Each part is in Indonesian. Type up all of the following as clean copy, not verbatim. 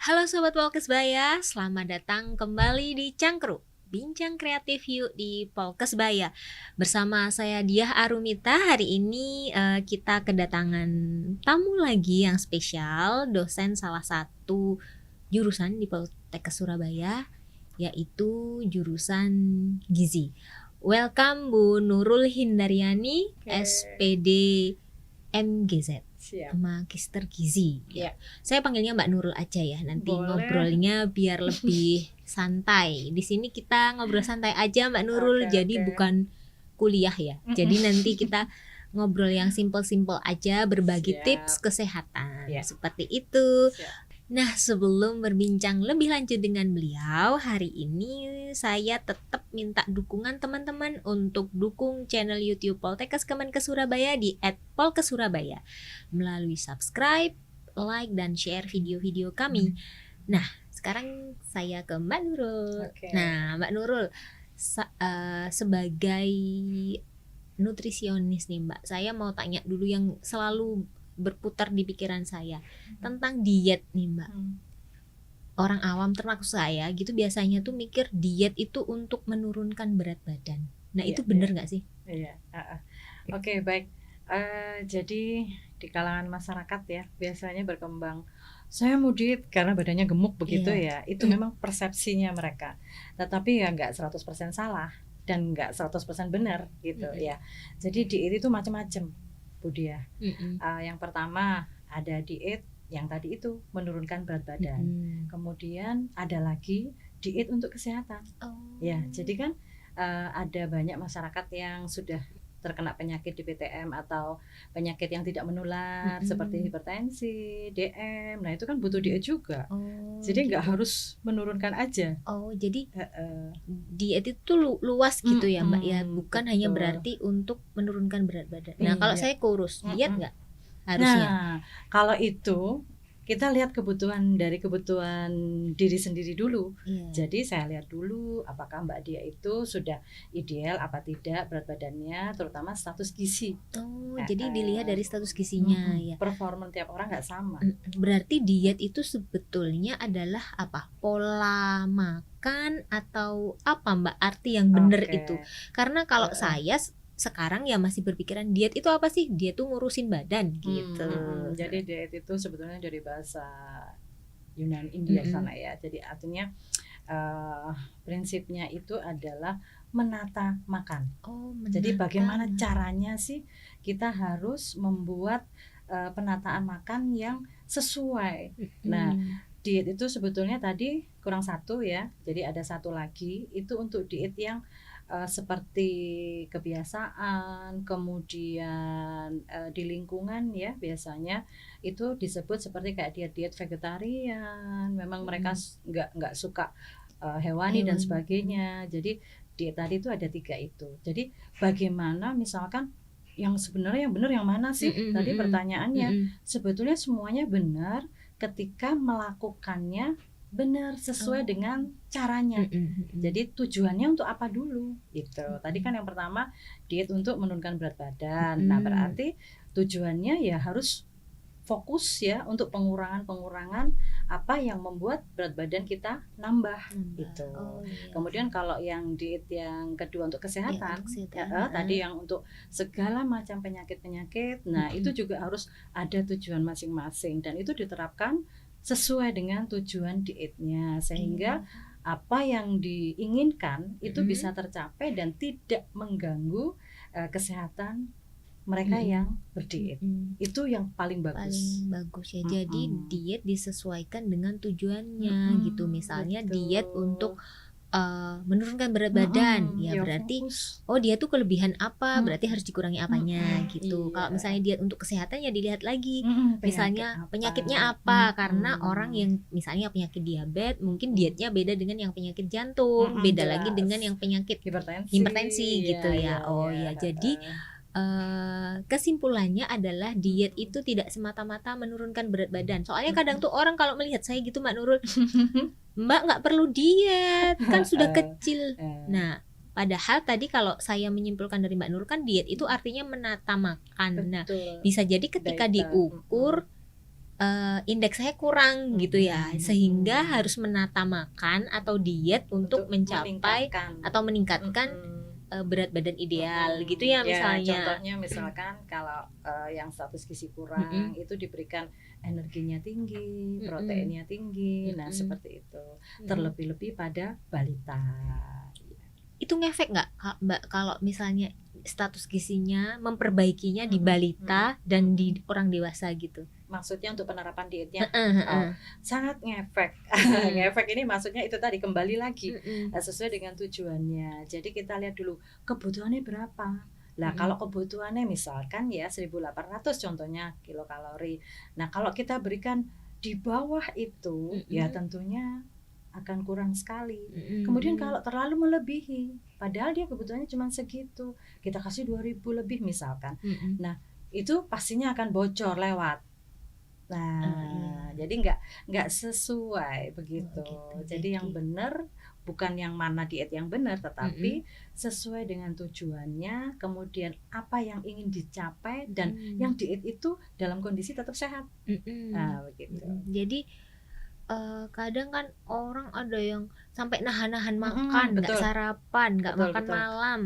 Halo Sobat Polkesbaya, selamat datang kembali di Cangkruk, Bincang Kreatif Yuk di Polkesbaya. Bersama saya Diah Arumita, hari ini kita kedatangan tamu lagi yang spesial, dosen salah satu jurusan di Poltekkes Surabaya, yaitu jurusan Gizi. Welcome Bu Nurul Hindaryani, SPD MGZ. Siap. Magister Gizi. Ya. Saya panggilnya Mbak Nurul aja ya. Nanti Boleh. ngobrolnya biar lebih santai. Di sini kita ngobrol santai aja Mbak Nurul. Jadi bukan kuliah ya. Jadi nanti kita ngobrol yang simple-simple aja, berbagi tips kesehatan. Seperti itu. Nah, sebelum berbincang lebih lanjut dengan beliau, hari ini saya tetap minta dukungan teman-teman untuk dukung channel YouTube Poltekkes Kemenkes Surabaya di @polkessurabaya melalui subscribe, like, dan share video-video kami. Nah, sekarang saya ke Mbak Nurul. Nah, Mbak Nurul, sebagai nutrisionis nih Mbak, saya mau tanya dulu yang selalu berputar di pikiran saya tentang diet nih Mbak. Orang awam termasuk saya gitu biasanya tuh mikir diet itu untuk menurunkan berat badan. Nah itu benar nggak sih? Iya. Oke, baik. Jadi di kalangan masyarakat ya biasanya berkembang, saya mau diet karena badannya gemuk begitu ya. Itu memang persepsinya mereka. Tetapi ya nggak 100% salah dan nggak 100% benar gitu ya. Jadi diet itu macam-macam, Bu Dia. Yang pertama ada diet yang tadi itu menurunkan berat badan. Kemudian ada lagi diet untuk kesehatan. Ya, jadi kan ada banyak masyarakat yang sudah terkena penyakit di PTM atau penyakit yang tidak menular seperti hipertensi, DM. Nah, itu kan butuh diet juga. Jadi nggak harus menurunkan aja. Jadi diet itu luas gitu ya Mbak ya, bukan hanya berarti untuk menurunkan berat badan. Nah, kalau saya kurus, diet nggak harusnya? Nah, kalau itu kita lihat kebutuhan diri sendiri dulu. Jadi saya lihat dulu apakah Mbak Dia itu sudah ideal apa tidak berat badannya, terutama status gizi. Jadi dilihat dari status gizinya ya. Performa tiap orang nggak sama. Berarti diet itu sebetulnya adalah apa? Pola makan atau apa Mbak arti yang benar itu? Karena kalau saya sekarang ya masih berpikiran diet itu apa sih? Diet tuh ngurusin badan gitu. Jadi diet itu sebetulnya dari bahasa Yunani India sana ya. Jadi artinya prinsipnya itu adalah menata makan. Jadi bagaimana caranya sih kita harus membuat penataan makan yang sesuai. Nah, diet itu sebetulnya tadi kurang satu ya. Jadi ada satu lagi itu untuk diet yang seperti kebiasaan, kemudian di lingkungan ya biasanya itu disebut seperti kayak diet vegetarian. Memang mereka nggak suka hewani dan sebagainya. Jadi diet tadi itu ada 3 itu. Jadi bagaimana misalkan yang sebenarnya yang benar yang mana sih? Tadi pertanyaannya sebetulnya semuanya benar ketika melakukannya benar sesuai dengan caranya. Jadi tujuannya untuk apa dulu gitu. Tadi kan yang pertama diet untuk menurunkan berat badan. Nah, berarti tujuannya ya harus fokus ya untuk pengurangan apa yang membuat berat badan kita nambah gitu. Kemudian kalau yang diet yang kedua untuk kesehatan, tadi yang untuk segala macam penyakit-penyakit. Nah, itu juga harus ada tujuan masing-masing dan itu diterapkan sesuai dengan tujuan dietnya sehingga apa yang diinginkan itu bisa tercapai dan tidak mengganggu kesehatan mereka yang berdiet. Itu yang paling bagus. Paling bagus ya. Jadi diet disesuaikan dengan tujuannya gitu. Misalnya diet untuk menurunkan berat badan ya berarti fokus. Dia tuh kelebihan apa berarti harus dikurangi apanya gitu. Kalau misalnya diet untuk kesehatan ya dilihat lagi misalnya penyakitnya apa karena orang yang misalnya penyakit diabetes mungkin dietnya beda dengan yang penyakit jantung, beda lagi dengan yang penyakit hipertensi gitu ya. Jadi kesimpulannya adalah diet itu tidak semata-mata menurunkan berat badan. Soalnya kadang tuh orang kalau melihat saya gitu Mbak Nurul, Mbak nggak perlu diet kan sudah kecil. Nah, padahal tadi kalau saya menyimpulkan dari Mbak Nurul kan diet itu artinya menata makan. Nah, bisa jadi ketika diukur indeks saya kurang gitu ya, sehingga harus menata makan atau diet untuk mencapai atau meningkatkan berat badan ideal gitu ya misalnya. Contohnya misalkan kalau yang status gizi kurang itu diberikan energinya tinggi, proteinnya tinggi, nah seperti itu. Terlebih-lebih pada balita. Itu ngefek nggak Mbak kalau misalnya status gizinya memperbaikinya di balita dan di orang dewasa gitu? Maksudnya untuk penerapan dietnya sangat ngefek. Ngefek ini maksudnya itu tadi kembali lagi sesuai dengan tujuannya. Jadi kita lihat dulu kebutuhannya berapa. Nah kalau kebutuhannya misalkan ya 1800 contohnya kilokalori. Nah kalau kita berikan di bawah itu ya tentunya akan kurang sekali. Kemudian kalau terlalu melebihi, padahal dia kebutuhannya cuma segitu, kita kasih 2000 lebih misalkan. Nah itu pastinya akan bocor lewat. Nah jadi nggak sesuai begitu. Jadi yang benar bukan yang mana diet yang benar, tetapi sesuai dengan tujuannya, kemudian apa yang ingin dicapai dan yang diet itu dalam kondisi tetap sehat. Nah begitu. Jadi kadang kan orang ada yang sampai nahan-nahan makan, nggak sarapan, nggak makan malam.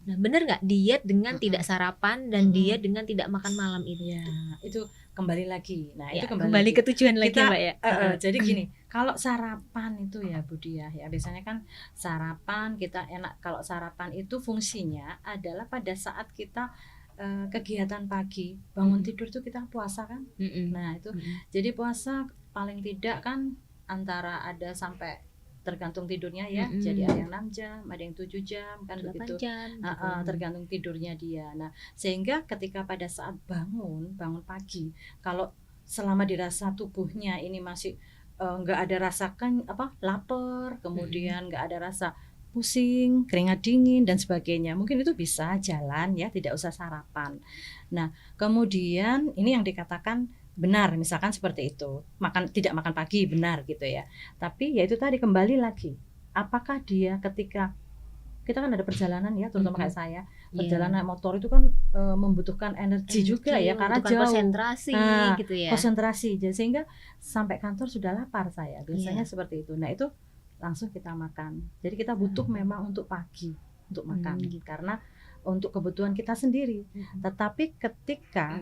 Nah benar nggak diet dengan tidak sarapan dan diet dengan tidak makan malam itu? Ya itu kembali lagi. Nah itu kembali ke tujuan lagi Mbak ya. Jadi gini, kalau sarapan itu ya Budi ya biasanya kan sarapan kita enak. Kalau sarapan itu fungsinya adalah pada saat kita kegiatan pagi, bangun tidur tuh kita puasa kan. Nah itu jadi puasa paling tidak kan antara ada sampai tergantung tidurnya ya, jadi ada yang 6 jam, ada yang 7 jam kan begitu jam, tergantung tidurnya dia. Nah sehingga ketika pada saat bangun pagi, kalau selama dirasa tubuhnya ini masih nggak ada rasakan lapar, kemudian nggak ada rasa pusing, keringat dingin dan sebagainya, mungkin itu bisa jalan ya, tidak usah sarapan. Nah kemudian ini yang dikatakan benar misalkan seperti itu, tidak makan pagi benar gitu ya. Tapi ya itu tadi kembali lagi, apakah dia ketika kita kan ada perjalanan ya, terutama kayak saya perjalanan motor itu kan membutuhkan energi juga ya, karena jauh konsentrasi gitu ya. Konsentrasi, jadi sehingga sampai kantor sudah lapar saya biasanya seperti itu. Nah itu langsung kita makan. Jadi kita butuh memang untuk pagi untuk makan karena untuk kebutuhan kita sendiri. Tetapi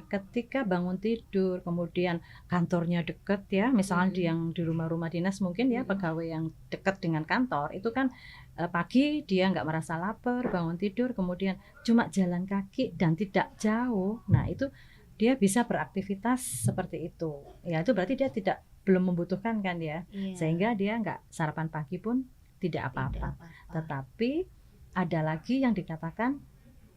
ketika bangun tidur, kemudian kantornya dekat ya, misalnya yang di rumah-rumah dinas mungkin ya, pegawai yang dekat dengan kantor itu kan pagi dia nggak merasa lapar, bangun tidur, kemudian cuma jalan kaki dan tidak jauh. Nah itu dia bisa beraktivitas seperti itu. Ya itu berarti dia belum membutuhkan kan ya, sehingga dia nggak sarapan pagi pun tidak apa-apa. Tetapi ada lagi yang dikatakan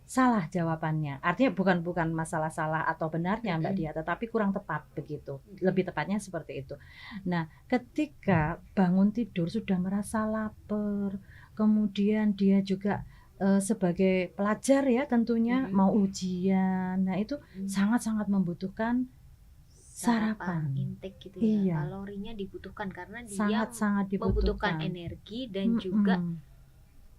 salah jawabannya, artinya bukan masalah salah atau benarnya Mbak Dia, tetapi kurang tepat begitu, lebih tepatnya seperti itu. Nah ketika bangun tidur sudah merasa lapar, kemudian dia juga sebagai pelajar ya tentunya mau ujian, nah itu sangat-sangat membutuhkan sarapan intake gitu ya, kalorinya dibutuhkan karena dia sangat membutuhkan energi dan juga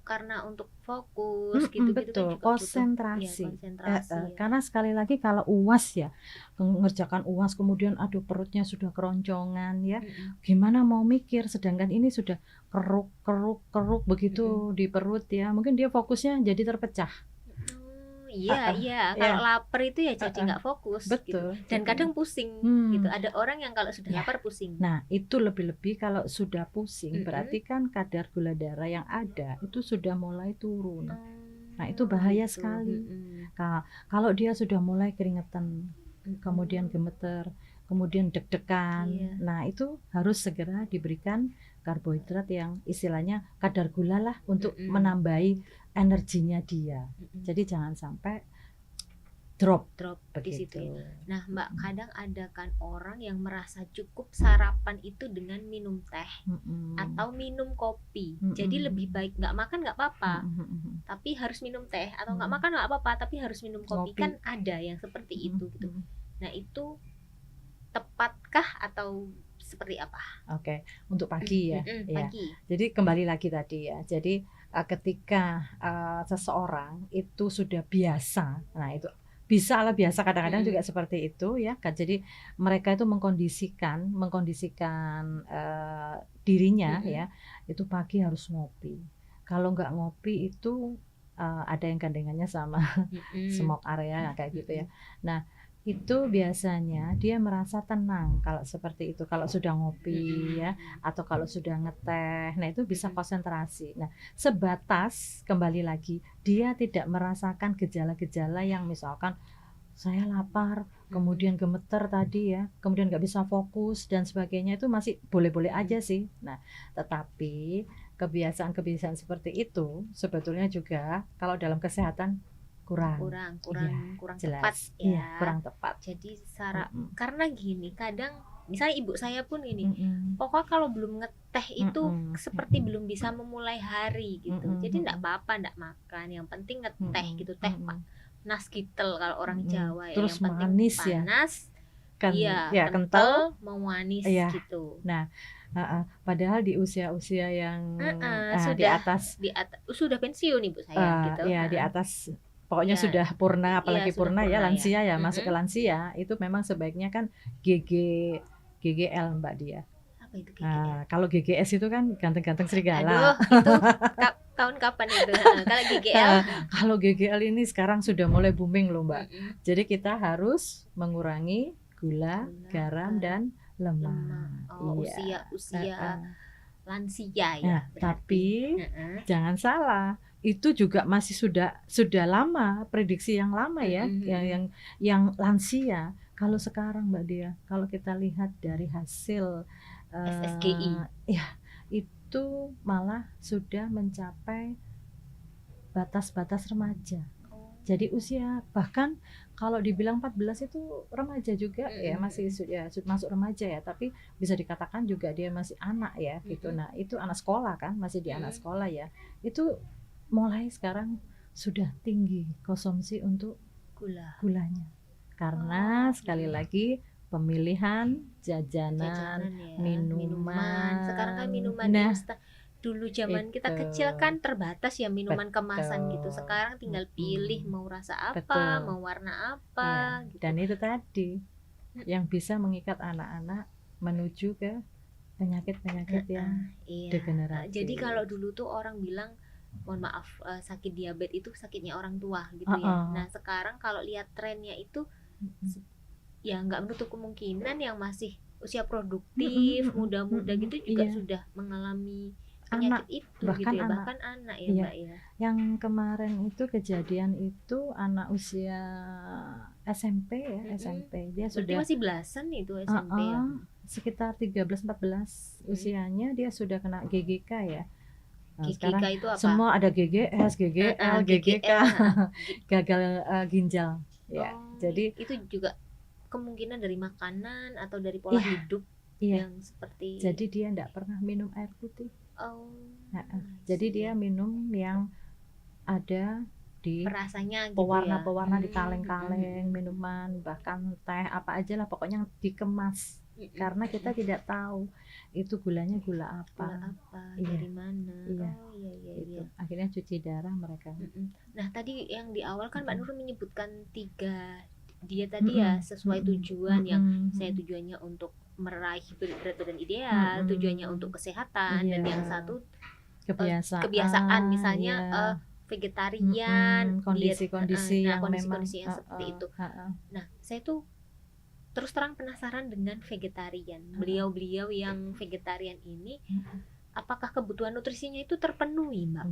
karena untuk fokus gitu-gitu betul, kan juga konsentrasi. Karena sekali lagi kalau UAS ya, mengerjakan UAS kemudian aduh perutnya sudah keroncongan ya, gimana mau mikir, sedangkan ini sudah keruk begitu di perut ya, mungkin dia fokusnya jadi terpecah. Iya, kalau lapar itu ya jadi nggak fokus. Betul. Gitu. Dan kadang pusing gitu. Ada orang yang kalau sudah lapar pusing. Nah itu lebih-lebih kalau sudah pusing berarti kan kadar gula darah yang ada itu sudah mulai turun. Nah itu bahaya sekali. Kalau dia sudah mulai keringetan, kemudian gemeter, kemudian deg-degan, nah itu harus segera diberikan karbohidrat yang istilahnya kadar gula lah untuk menambahi energinya dia. Jadi jangan sampai drop di situ. Nah Mbak, kadang ada kan orang yang merasa cukup sarapan itu dengan minum teh atau minum kopi. Jadi lebih baik nggak makan nggak apa-apa, tapi harus minum teh, atau nggak makan nggak apa-apa tapi harus minum kopi. Kan ada yang seperti itu gitu. Nah itu tepatkah atau seperti apa? Oke, untuk pagi ya. Pagi. Jadi kembali lagi tadi ya. Jadi ketika seseorang itu sudah biasa, nah itu bisa lah biasa kadang-kadang juga seperti itu ya kan. Jadi mereka itu mengkondisikan dirinya ya itu pagi harus ngopi. Kalau nggak ngopi itu ada yang gandengannya sama smoke area kayak gitu ya. Nah itu biasanya dia merasa tenang kalau seperti itu, kalau sudah ngopi ya, atau kalau sudah ngeteh. Nah itu bisa konsentrasi. Nah sebatas kembali lagi dia tidak merasakan gejala-gejala yang misalkan saya lapar, kemudian gemeter tadi ya, kemudian nggak bisa fokus dan sebagainya, itu masih boleh-boleh aja sih. Nah tetapi kebiasaan-kebiasaan seperti itu sebetulnya juga kalau dalam kesehatan kurang tepat ya. Iya, kurang tepat. Jadi karena gini, kadang misalnya ibu saya pun ini, pokoknya kalau belum ngeteh itu seperti belum bisa memulai hari gitu. Jadi enggak apa-apa enggak makan, yang penting ngeteh gitu, teh panas gitel kalau orang Jawa ya. Terus yang penting manis panas, ya, kental, mau manis gitu. Nah, padahal di usia-usia yang di atas sudah pensiun ibu saya gitu. Ya, di atas pokoknya sudah purna, apalagi purna ya, lansia ya, masuk ke lansia itu memang sebaiknya kan GGL Mbak Dia. Apa itu GGL? Kalau GGS itu kan ganteng-ganteng serigala. Aduh, itu tahun kapan itu? Kalau GGL? Kalau GGL ini sekarang sudah mulai booming loh Mbak. Jadi kita harus mengurangi gula, garam dan lemak. Usia lansia ya. Tapi jangan salah, itu juga masih sudah lama, prediksi yang lama ya, yang lansia. Kalau sekarang Mbak Dia, kalau kita lihat dari hasil SSGI, ya itu malah sudah mencapai batas-batas remaja. Jadi usia bahkan kalau dibilang 14 itu remaja juga ya, masih masuk remaja ya, tapi bisa dikatakan juga dia masih anak ya gitu. Nah itu anak sekolah kan, masih di anak sekolah ya, itu mulai sekarang sudah tinggi konsumsi untuk gulanya karena sekali lagi pemilihan jajanan ya, minuman. Sekarang kan minuman instan. Dulu zaman kita kecil kan terbatas ya minuman kemasan gitu. Sekarang tinggal pilih mau rasa apa, mau warna apa gitu. Dan itu tadi yang bisa mengikat anak-anak menuju ke penyakit-penyakit yang degeneratif. Jadi kalau dulu tuh orang bilang, mohon maaf, sakit diabetes itu sakitnya orang tua gitu ya. Nah sekarang kalau lihat trennya itu ya nggak menutup kemungkinan yang masih usia produktif, muda-muda gitu juga sudah mengalami penyakit itu bahkan gitu ya, anak, bahkan anak ya Mbak ya. Yang kemarin itu kejadian itu anak usia SMP ya, SMP. Dia berarti sudah masih belasan itu SMP ya. Sekitar 13-14 usianya dia sudah kena GGK ya. Nah, GGK sekarang itu apa? Semua ada GGS, GGL, GGK, gagal ginjal ya. Jadi itu juga kemungkinan dari makanan atau dari pola hidup yang seperti. Jadi dia enggak pernah minum air putih. Jadi dia minum yang ada di rasanya gitu pewarna-pewarna di kaleng-kaleng, minuman, bahkan teh apa aja lah pokoknya dikemas. Karena kita tidak tahu itu gulanya gula apa dari mana. Gitu. Akhirnya cuci darah mereka. Nah tadi yang di awal kan Mbak Nurul menyebutkan 3 dia tadi ya, sesuai tujuan yang saya tujuannya untuk meraih berat badan ideal, tujuannya untuk kesehatan, dan yang satu kebiasaan misalnya vegetarian, kondisi-kondisi yang kondisi-kondisi yang seperti itu. Nah saya tuh terus terang penasaran dengan vegetarian. Beliau-beliau yang vegetarian ini apakah kebutuhan nutrisinya itu terpenuhi Mbak?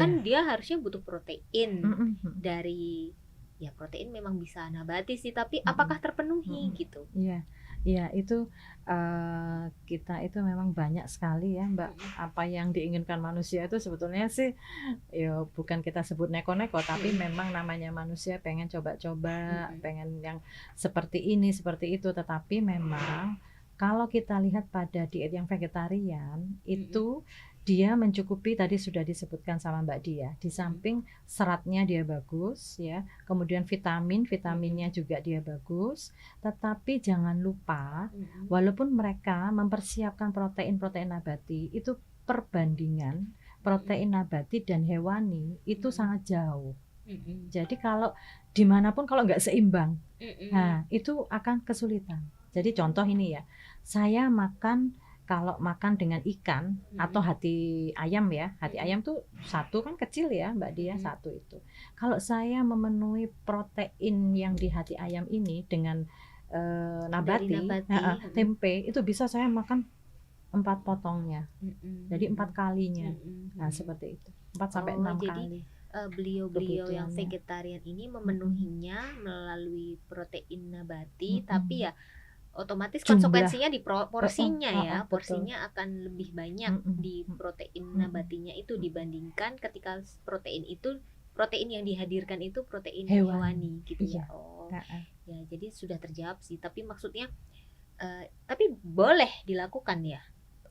Kan dia harusnya butuh protein dari protein memang bisa nabati sih, tapi apakah terpenuhi gitu? Iya itu kita itu memang banyak sekali ya Mbak, apa yang diinginkan manusia itu sebetulnya sih ya bukan kita sebut neko-neko, tapi memang namanya manusia pengen coba-coba, pengen yang seperti ini seperti itu. Tetapi memang kalau kita lihat pada diet yang vegetarian itu dia mencukupi, tadi sudah disebutkan sama Mbak Dia, di samping seratnya dia bagus ya, kemudian vitaminnya juga dia bagus, tetapi jangan lupa walaupun mereka mempersiapkan protein nabati, itu perbandingan protein nabati dan hewani itu sangat jauh. Jadi kalau dimanapun kalau nggak seimbang, nah itu akan kesulitan. Jadi contoh ini ya, saya kalau makan dengan ikan atau hati ayam ya, hati ayam tuh satu kan kecil ya Mbak Dia, satu itu. Kalau saya memenuhi protein yang di hati ayam ini dengan nabati. Tempe itu bisa saya makan 4 potongnya, jadi 4 kalinya. Nah seperti itu, 4 sampai 6 kali. Beliau-beliau yang vegetarian ini memenuhinya melalui protein nabati, tapi ya otomatis konsekuensinya di porsinya ya, porsinya akan lebih banyak di protein nabatinya itu dibandingkan ketika protein yang dihadirkan itu protein hewani gitu ya. Ya jadi sudah terjawab sih, tapi maksudnya tapi boleh dilakukan ya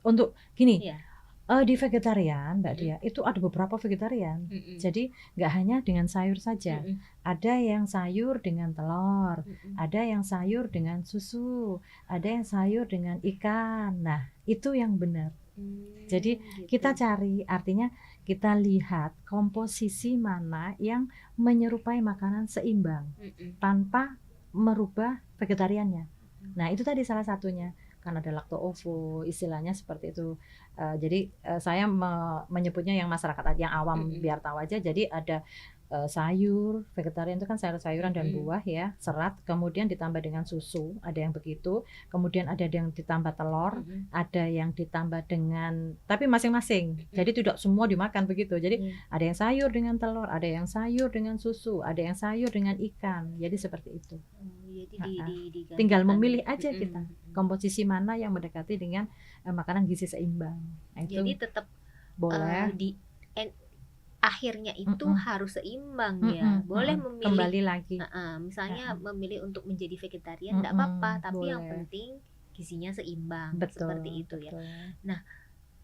untuk gini ya. Di vegetarian Mbak Dia itu ada beberapa vegetarian, jadi nggak hanya dengan sayur saja, ada yang sayur dengan telur, ada yang sayur dengan susu, ada yang sayur dengan ikan. Nah itu yang benar. Jadi kita cari, artinya kita lihat komposisi mana yang menyerupai makanan seimbang tanpa merubah vegetariannya. Nah itu tadi salah satunya, kan ada lakto-ovo, istilahnya seperti itu. Jadi saya menyebutnya yang masyarakat yang awam biar tahu aja. Jadi ada sayur, vegetarian itu kan sayur-sayuran dan buah ya, serat, kemudian ditambah dengan susu, ada yang begitu, kemudian ada yang ditambah telur, ada yang ditambah dengan, tapi masing-masing, jadi tidak semua dimakan begitu. Jadi ada yang sayur dengan telur, ada yang sayur dengan susu, ada yang sayur dengan ikan, jadi seperti itu. Jadi tinggal memilih aja kita komposisi mana yang mendekati dengan makanan gizi seimbang. Nah, itu jadi tetap boleh akhirnya itu harus seimbang ya. Boleh memilih kembali lagi. Misalnya memilih untuk menjadi vegetarian enggak apa-apa, tapi yang penting gizinya seimbang. Seperti itu ya. Nah,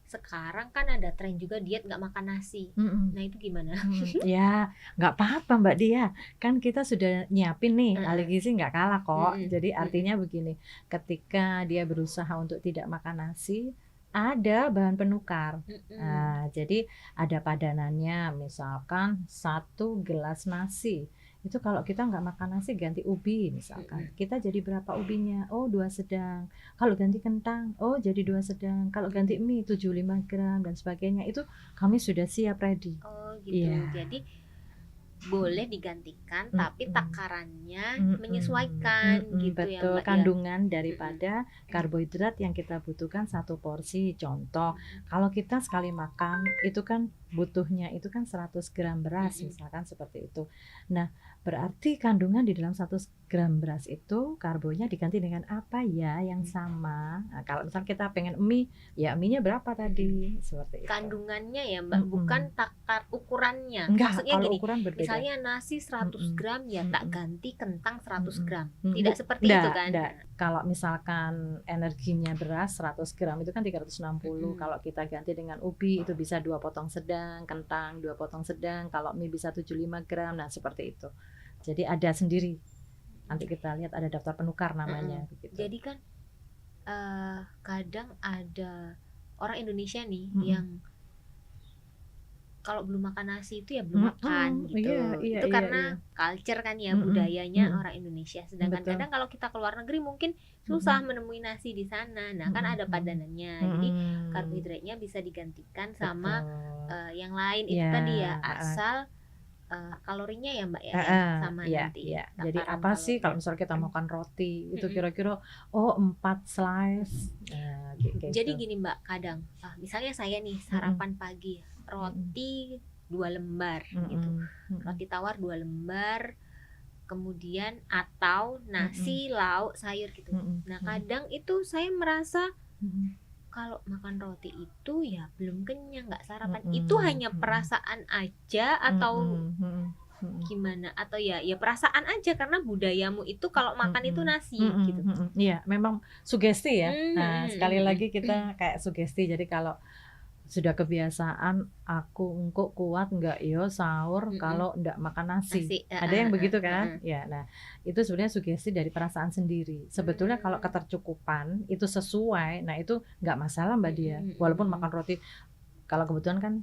sekarang kan ada tren juga diet nggak makan nasi. Nah itu gimana? Ya nggak apa-apa Mbak Dia, kan kita sudah nyiapin nih ahli gizi, nggak kalah kok. Jadi artinya begini, ketika dia berusaha untuk tidak makan nasi, ada bahan penukar. Nah, jadi ada padanannya, misalkan 1 gelas nasi. Itu kalau kita nggak makan nasi ganti ubi misalkan. Kita jadi berapa ubinya? Oh 2 sedang. Kalau ganti kentang, oh jadi 2 sedang. Kalau ganti mie 75 gram dan sebagainya. Itu kami sudah siap ready. Oh gitu. Yeah. Jadi boleh digantikan tapi takarannya menyesuaikan gitu. Betul, ya Mbak, kandungan daripada karbohidrat yang kita butuhkan 1 porsi. Contoh, kalau kita sekali makan itu kan butuhnya itu kan 100 gram beras misalkan seperti itu. Nah berarti kandungan di dalam 100 gram beras itu karbonya diganti dengan apa ya yang sama. Nah, kalau misal kita pengen mie, ya mie-nya berapa tadi, seperti itu. Kandungannya ya Mbak, bukan takar ukurannya. Enggak, maksudnya kalau gini, ukuran berbeda. Misalnya nasi 100 gram ya tak ganti kentang 100 gram. Tidak seperti itu kan? Enggak. Kalau misalkan energinya beras 100 gram itu kan 360. Kalau kita ganti dengan ubi itu bisa 2 potong sedang, kentang 2 potong sedang, kalau mie bisa 75 gram. Nah seperti itu. Jadi ada sendiri. Nanti kita lihat ada daftar penukar namanya. Begitu. Jadi kan kadang ada orang Indonesia nih yang kalau belum makan nasi itu ya belum makan gitu. Itu karena culture kan ya, budayanya orang Indonesia. Sedangkan kadang kalau kita ke luar negeri mungkin susah menemui nasi di sana. Nah kan ada padanannya. Jadi karbohidratnya bisa digantikan sama yang lain itu tadi ya, asal kalorinya ya Mbak ya, sama nanti. Jadi apa sih kalau misalnya kita makan roti itu kira-kira 4 slice. Jadi gini Mbak, kadang misalnya saya nih sarapan pagi roti 2 lembar gitu, roti tawar 2 lembar, kemudian atau nasi, lauk, sayur gitu. Nah kadang itu saya merasa kalau makan roti itu ya belum kenyang, nggak sarapan. Itu hanya perasaan aja atau gimana? Atau ya perasaan aja karena budayamu itu kalau makan itu nasi gitu. Iya, memang sugesti ya. Nah, sekali lagi kita kayak sugesti. Jadi kalau sudah kebiasaan aku engkau kuat enggak yo sahur kalau enggak makan nasi. Ada yang begitu kan? Ya, nah itu sebenarnya sugesti dari perasaan sendiri. Sebetulnya kalau ketercukupan itu sesuai, nah itu enggak masalah Mbak Dia. Walaupun makan roti kalau kebetulan kan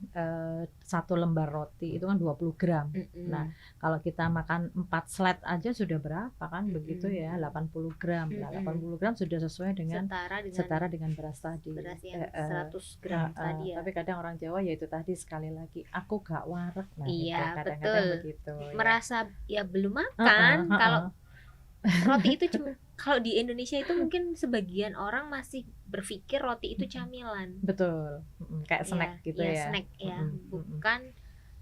satu lembar roti itu kan 20 gram. Nah, kalau kita makan 4 slide aja sudah berapa kan begitu ya, 80 gram. Nah, 80 gram sudah sesuai dengan setara dengan beras tadi. Beras yang 100 gram tadi ya. Tapi kadang orang Jawa ya itu tadi sekali lagi aku gak wareg. Nah, iya, gitu, kadang-kadang betul. Begitu. Merasa ya belum makan. Kalau roti itu cuma kalau di Indonesia itu mungkin sebagian orang masih berpikir roti itu camilan. Betul. Kayak snack gitu ya. Snack ya, bukan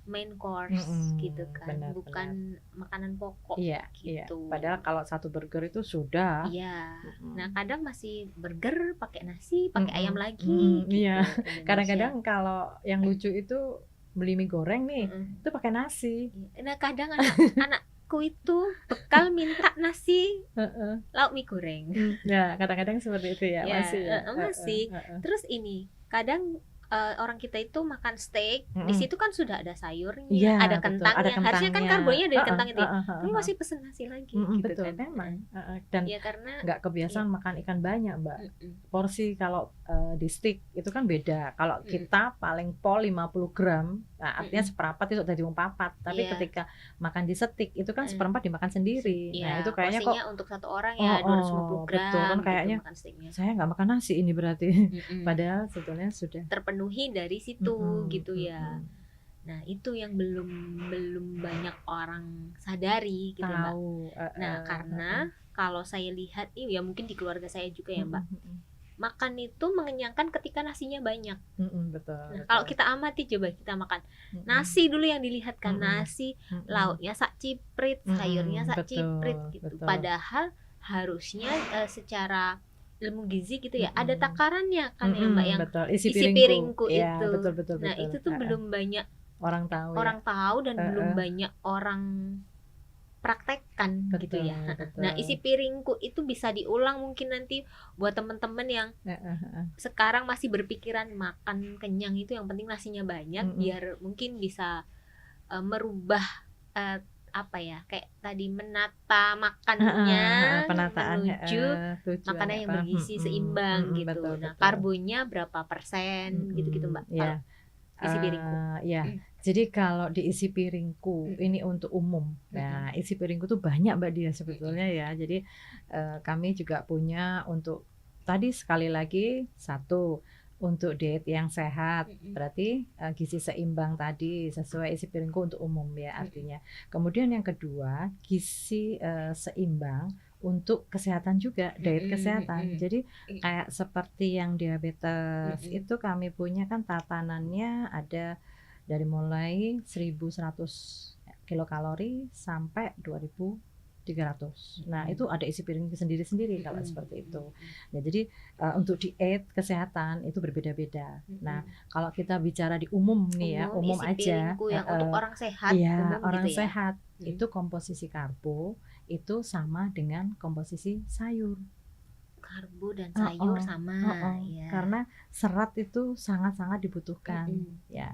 main course gitu kan. Bukan makanan pokok gitu. Iya. Padahal kalau satu burger itu sudah. Iya. Nah, kadang masih burger pakai nasi, pakai ayam lagi gitu. Iya. Kadang-kadang kalau yang lucu itu beli mie goreng nih, itu pakai nasi. Nah, kadang anakku itu bekal minta nasi lauk mie goreng. Ya, kadang-kadang seperti itu ya, masih. Terus ini kadang orang kita itu makan steak, di situ kan sudah ada sayurnya, ada kentangnya. Harusnya kan karbonya dari kentang itu. Tapi masih pesen nasi lagi gitu betul, kan. Memang. Dan ya karena nggak kebiasaan makan ikan banyak, Mbak. Porsi kalau di steak itu kan beda. Kalau kita paling pol 50 gram, nah artinya seperempat itu udah diumpapat. Tapi ketika makan di steak itu kan seperempat dimakan sendiri. Nah, itu kayaknya kok untuk satu orang ya 250 gram. Betul, kan kayaknya gitu, saya nggak makan nasi ini berarti. Padahal sebetulnya sudah terpenuhi dari situ gitu ya. Nah, itu yang belum banyak orang sadari gitu, Mbak. Nah, karena kalau saya lihat ya mungkin di keluarga saya juga ya, Mbak. Makan itu mengenyangkan ketika nasinya banyak. Betul. Nah, kalau kita amati, coba kita makan nasi dulu yang dilihat kan, nasi, lauknya sak ciprit, sayurnya sak ciprit gitu. Padahal harusnya secara ilmu gizi gitu ya, ada takarannya kan ya, Mbak, yang isi piringku itu. Ya, betul. Nah, itu tuh belum banyak orang tahu dan belum banyak orang praktekkan gitu ya. Betul. Nah, isi piringku itu bisa diulang mungkin nanti buat teman-teman yang sekarang masih berpikiran makan kenyang itu yang penting nasinya banyak, biar mungkin bisa merubah apa ya, kayak tadi menata makannya menuju makanan yang bergizi seimbang gitu. Betul. Karbonya berapa persen gitu-gitu, Mbak. Ya. Isi piringku. Ya. Jadi kalau di isi piringku ini untuk umum. Nah, isi piringku tuh banyak, Mbak Dia sebetulnya ya. Jadi kami juga punya untuk tadi sekali lagi satu untuk diet yang sehat, berarti gizi seimbang tadi sesuai isi piringku untuk umum ya artinya. Kemudian yang kedua, gizi seimbang untuk kesehatan juga, diet kesehatan. Jadi kayak seperti yang diabetes itu kami punya kan tatanannya ada dari mulai 1100 kilokalori sampai 2300. Nah, itu ada isi piring sendiri-sendiri kalau seperti itu. Nah, jadi untuk diet kesehatan itu berbeda-beda. Nah, kalau kita bicara di umum nih ya, umum aja yang untuk orang sehat, ya, orang gitu sehat itu komposisi karbo itu sama dengan komposisi sayur. Karbo dan sayur sama ya. Karena serat itu sangat-sangat dibutuhkan ya.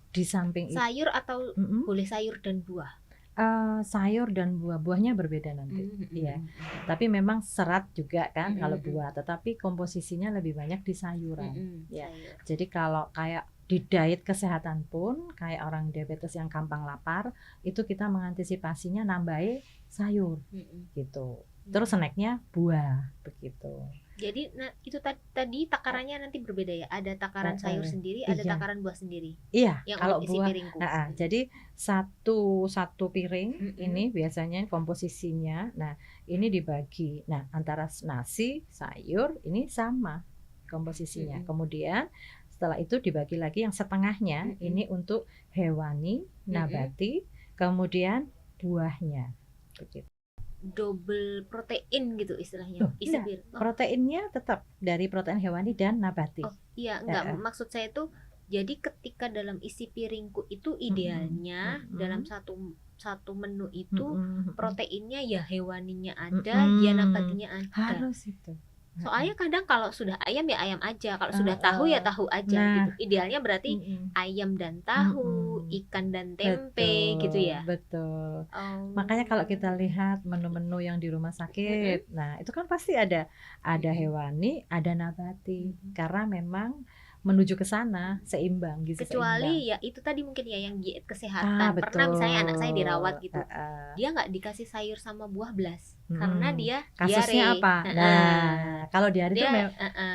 Di samping sayur atau boleh sayur dan buah? Sayur dan buah-buahnya berbeda nanti, ya. Tapi memang serat juga kan kalau buah, tetapi komposisinya lebih banyak di sayuran, ya. Jadi kalau kayak di diet kesehatan pun kayak orang diabetes yang gampang lapar, itu kita mengantisipasinya nambahin sayur, gitu. Terus snacknya buah, begitu. Jadi itu tadi takarannya nanti berbeda ya. Ada takaran sayur sendiri, ada takaran buah sendiri. Iya, yang kalau isi buah. Piringku. Jadi satu piring ini biasanya komposisinya. Nah, ini dibagi. Nah, antara nasi, sayur ini sama komposisinya. Kemudian setelah itu dibagi lagi yang setengahnya ini untuk hewani, nabati, kemudian buahnya. Begitu. Double protein gitu istilahnya. Proteinnya tetap dari protein hewani dan nabati. Enggak, maksud saya tuh jadi ketika dalam isi piringku itu idealnya dalam satu menu itu proteinnya ya hewaninya ada, ya nabatinya ada. Harus itu. Soalnya kadang kalau sudah ayam ya ayam aja, kalau sudah tahu ya tahu aja gitu. Idealnya berarti ayam dan tahu, ikan dan tempe gitu ya. Betul. Makanya kalau kita lihat menu-menu yang di rumah sakit, nah itu kan pasti ada hewani, ada nabati. Karena memang menuju ke sana seimbang gizi kecuali seimbang. ya itu tadi mungkin ya yang diet kesehatan. Pernah misalnya anak saya dirawat gitu, dia nggak dikasih sayur sama buah belas karena dia kasusnya diare. apa? Nah, kalau diare itu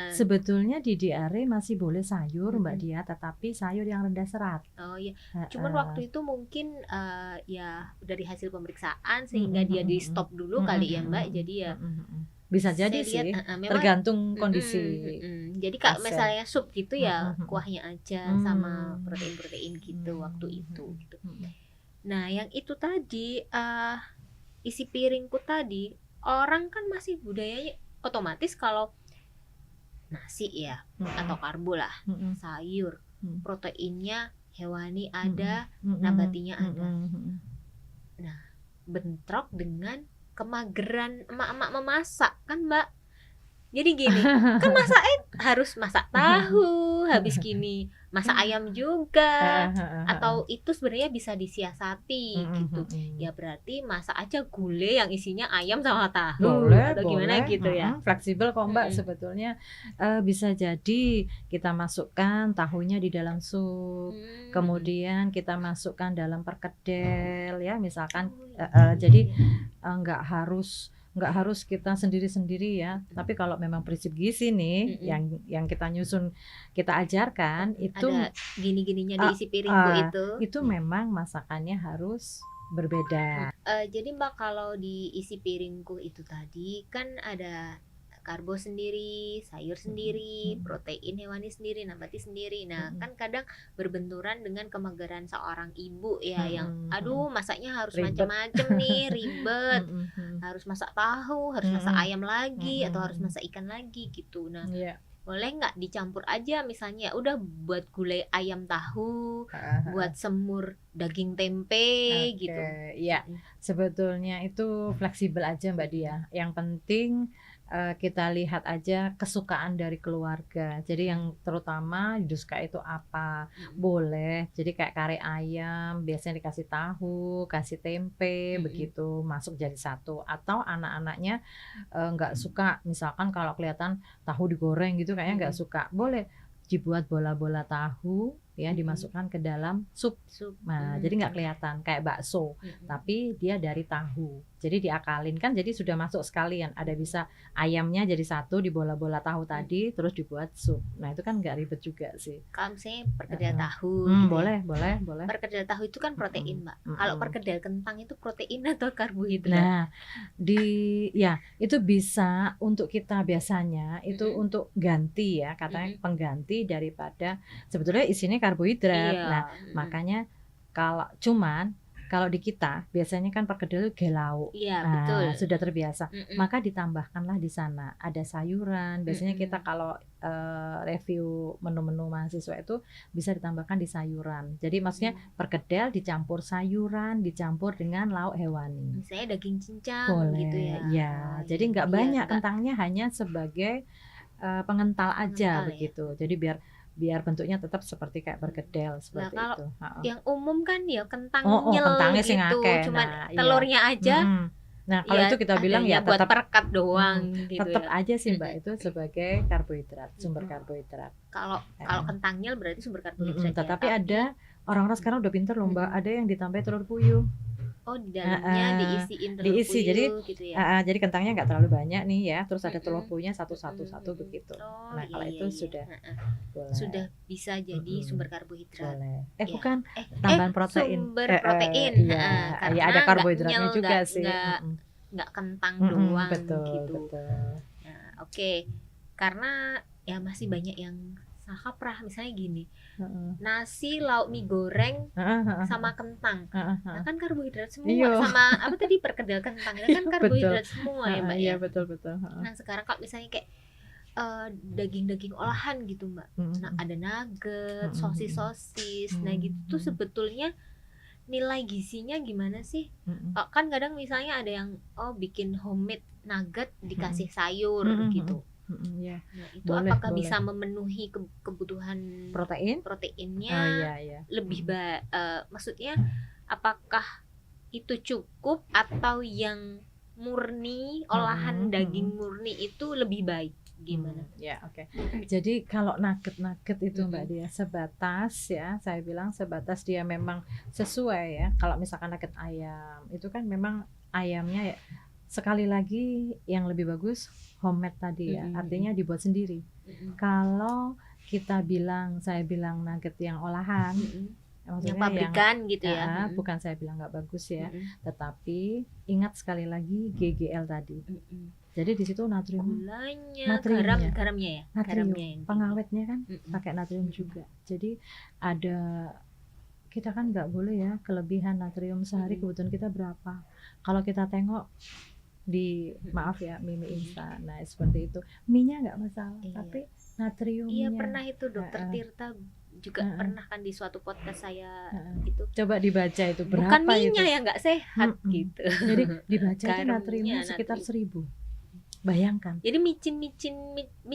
sebetulnya di diare masih boleh sayur Mbak Dia, tetapi sayur yang rendah serat. Oh iya, cuman waktu itu mungkin ya dari hasil pemeriksaan sehingga dia di stop dulu kali ya Mbak. Jadi ya bisa jadi sih, tergantung kondisi. Jadi kalau misalnya sup gitu ya kuahnya aja sama protein-protein gitu waktu itu gitu. Nah yang itu tadi isi piringku tadi, orang kan masih budayanya otomatis kalau nasi ya atau karbo lah, sayur, proteinnya hewani ada, nabatinya ada. Nah bentrok dengan kemageran emak-emak memasak kan Mbak. Jadi gini, kan masaknya harus masak tahu, habis gini masak ayam juga, atau itu sebenarnya bisa disiasati gitu. Ya berarti masak aja gulai yang isinya ayam sama tahu, atau gimana gitu ya. Fleksibel kok Mbak sebetulnya. Bisa jadi kita masukkan tahunya di dalam sup, kemudian kita masukkan dalam perkedel ya misalkan. Jadi nggak harus kita sendiri-sendiri ya. Tapi kalau memang prinsip gizi nih yang kita nyusun, kita ajarkan itu ada gini-gininya di isi piringku itu memang masakannya harus berbeda. Jadi Mbak kalau di isi piringku itu tadi kan ada karbo sendiri, sayur sendiri, protein hewani sendiri, nabati sendiri. Nah, kan kadang berbenturan dengan kemageran seorang ibu ya yang aduh masaknya harus macam-macam nih, ribet. Harus masak tahu, harus masak ayam lagi atau harus masak ikan lagi gitu. Nah, boleh nggak dicampur aja misalnya udah buat gulai ayam tahu, buat semur daging tempe gitu. Ya, sebetulnya itu fleksibel aja Mbak Dia. Yang penting kita lihat aja kesukaan dari keluarga. Jadi yang terutama disuka itu apa, boleh. Jadi kayak kare ayam biasanya dikasih tahu, kasih tempe, begitu masuk jadi satu. Atau anak-anaknya nggak suka, misalkan kalau kelihatan tahu digoreng gitu kayaknya nggak suka, boleh dibuat bola-bola tahu ya dimasukkan ke dalam sup. Nah, jadi nggak kelihatan kayak bakso, tapi dia dari tahu. Jadi diakalin kan, jadi sudah masuk sekalian. Ada bisa ayamnya jadi satu di bola-bola tahu tadi, terus dibuat sup. Nah itu kan nggak ribet juga sih. Kalau misalnya perkedel tahu, boleh. Perkedel tahu itu kan protein Mbak. Kalau perkedel kentang itu protein atau karbohidrat? Nah, itu bisa untuk kita biasanya itu untuk ganti ya, katanya pengganti daripada sebetulnya isinya karbohidrat. Nah, makanya kalau di kita biasanya kan perkedel gelau. Betul. Sudah terbiasa. Maka ditambahkanlah di sana ada sayuran. Biasanya kita kalau review menu-menu mahasiswa itu bisa ditambahkan di sayuran. Jadi maksudnya perkedel dicampur sayuran, dicampur dengan lauk hewani. Misalnya daging cincang gitu ya. Ya, jadi nggak banyak kentangnya, hanya sebagai pengental aja begitu. Jadi biar bentuknya tetap seperti kayak perkedel seperti kalau itu. Yang umum kan ya kentang nyel gitu, cuman telurnya aja. Nah, kalau itu kita bilang ya buat tetap perekat doang gitu. Tetap aja sih Mbak, itu sebagai karbohidrat, sumber karbohidrat. Kalau kentang nyel berarti sumber karbohidrat. Tetapi ada orang-orang sekarang udah pinter loh Mbak, ada yang ditambah telur puyuh. Oh, di dalamnya diisiin telur puyuh jadi, gitu ya. Jadi kentangnya nggak terlalu banyak nih ya, terus ada telur puyuhnya satu begitu. Nah, kalau itu sudah boleh. Sudah bisa jadi sumber karbohidrat. Boleh. Bukan tambahan protein. Sumber protein. Karena ada karbohidratnya juga sih. Nggak kentang doang betul, gitu. Betul. Nah, oke. Karena ya masih banyak yang salah kaprah, misalnya gini, nasi lauk mie goreng sama kentang, nah kan karbohidrat semua. Sama apa tadi perkedel kentang, itu kan karbohidrat semua ya Mbak. Iya betul. Nah sekarang kalau misalnya kayak daging-daging olahan gitu Mbak, nah ada nugget, sosis, nah gitu tuh sebetulnya nilai gizinya gimana sih? Kan kadang misalnya ada yang bikin homemade nugget dikasih sayur gitu. Nah, itu apakah bisa memenuhi kebutuhan proteinnya? Lebih maksudnya apakah itu cukup atau yang murni olahan daging murni itu lebih baik gimana? Ya, oke. Jadi kalau nugget itu Mbak Dia sebatas ya, saya bilang sebatas dia memang sesuai ya. Kalau misalkan nugget ayam itu kan memang ayamnya ya, sekali lagi yang lebih bagus homemade tadi ya, artinya dibuat sendiri. Kalau kita bilang, saya bilang nugget yang olahan, yang pabrikan gitu ya, bukan saya bilang nggak bagus ya, tetapi ingat sekali lagi GGL tadi. Jadi di situ gulanya, garamnya ya, natrium, pengawetnya kan pakai natrium juga. Jadi ada, kita kan nggak boleh ya kelebihan natrium sehari, kebutuhan kita berapa. Kalau kita tengok di maaf ya mie instan, nah seperti itu, mie-nya nggak masalah, tapi natriumnya. Iya, pernah itu Dokter Tirta juga pernah kan di suatu podcast saya itu. Coba dibaca itu berapa. Bukan mie-nya yang nggak sehat gitu. Jadi dibaca itu natriumnya sekitar 1000. Bayangkan. Jadi micin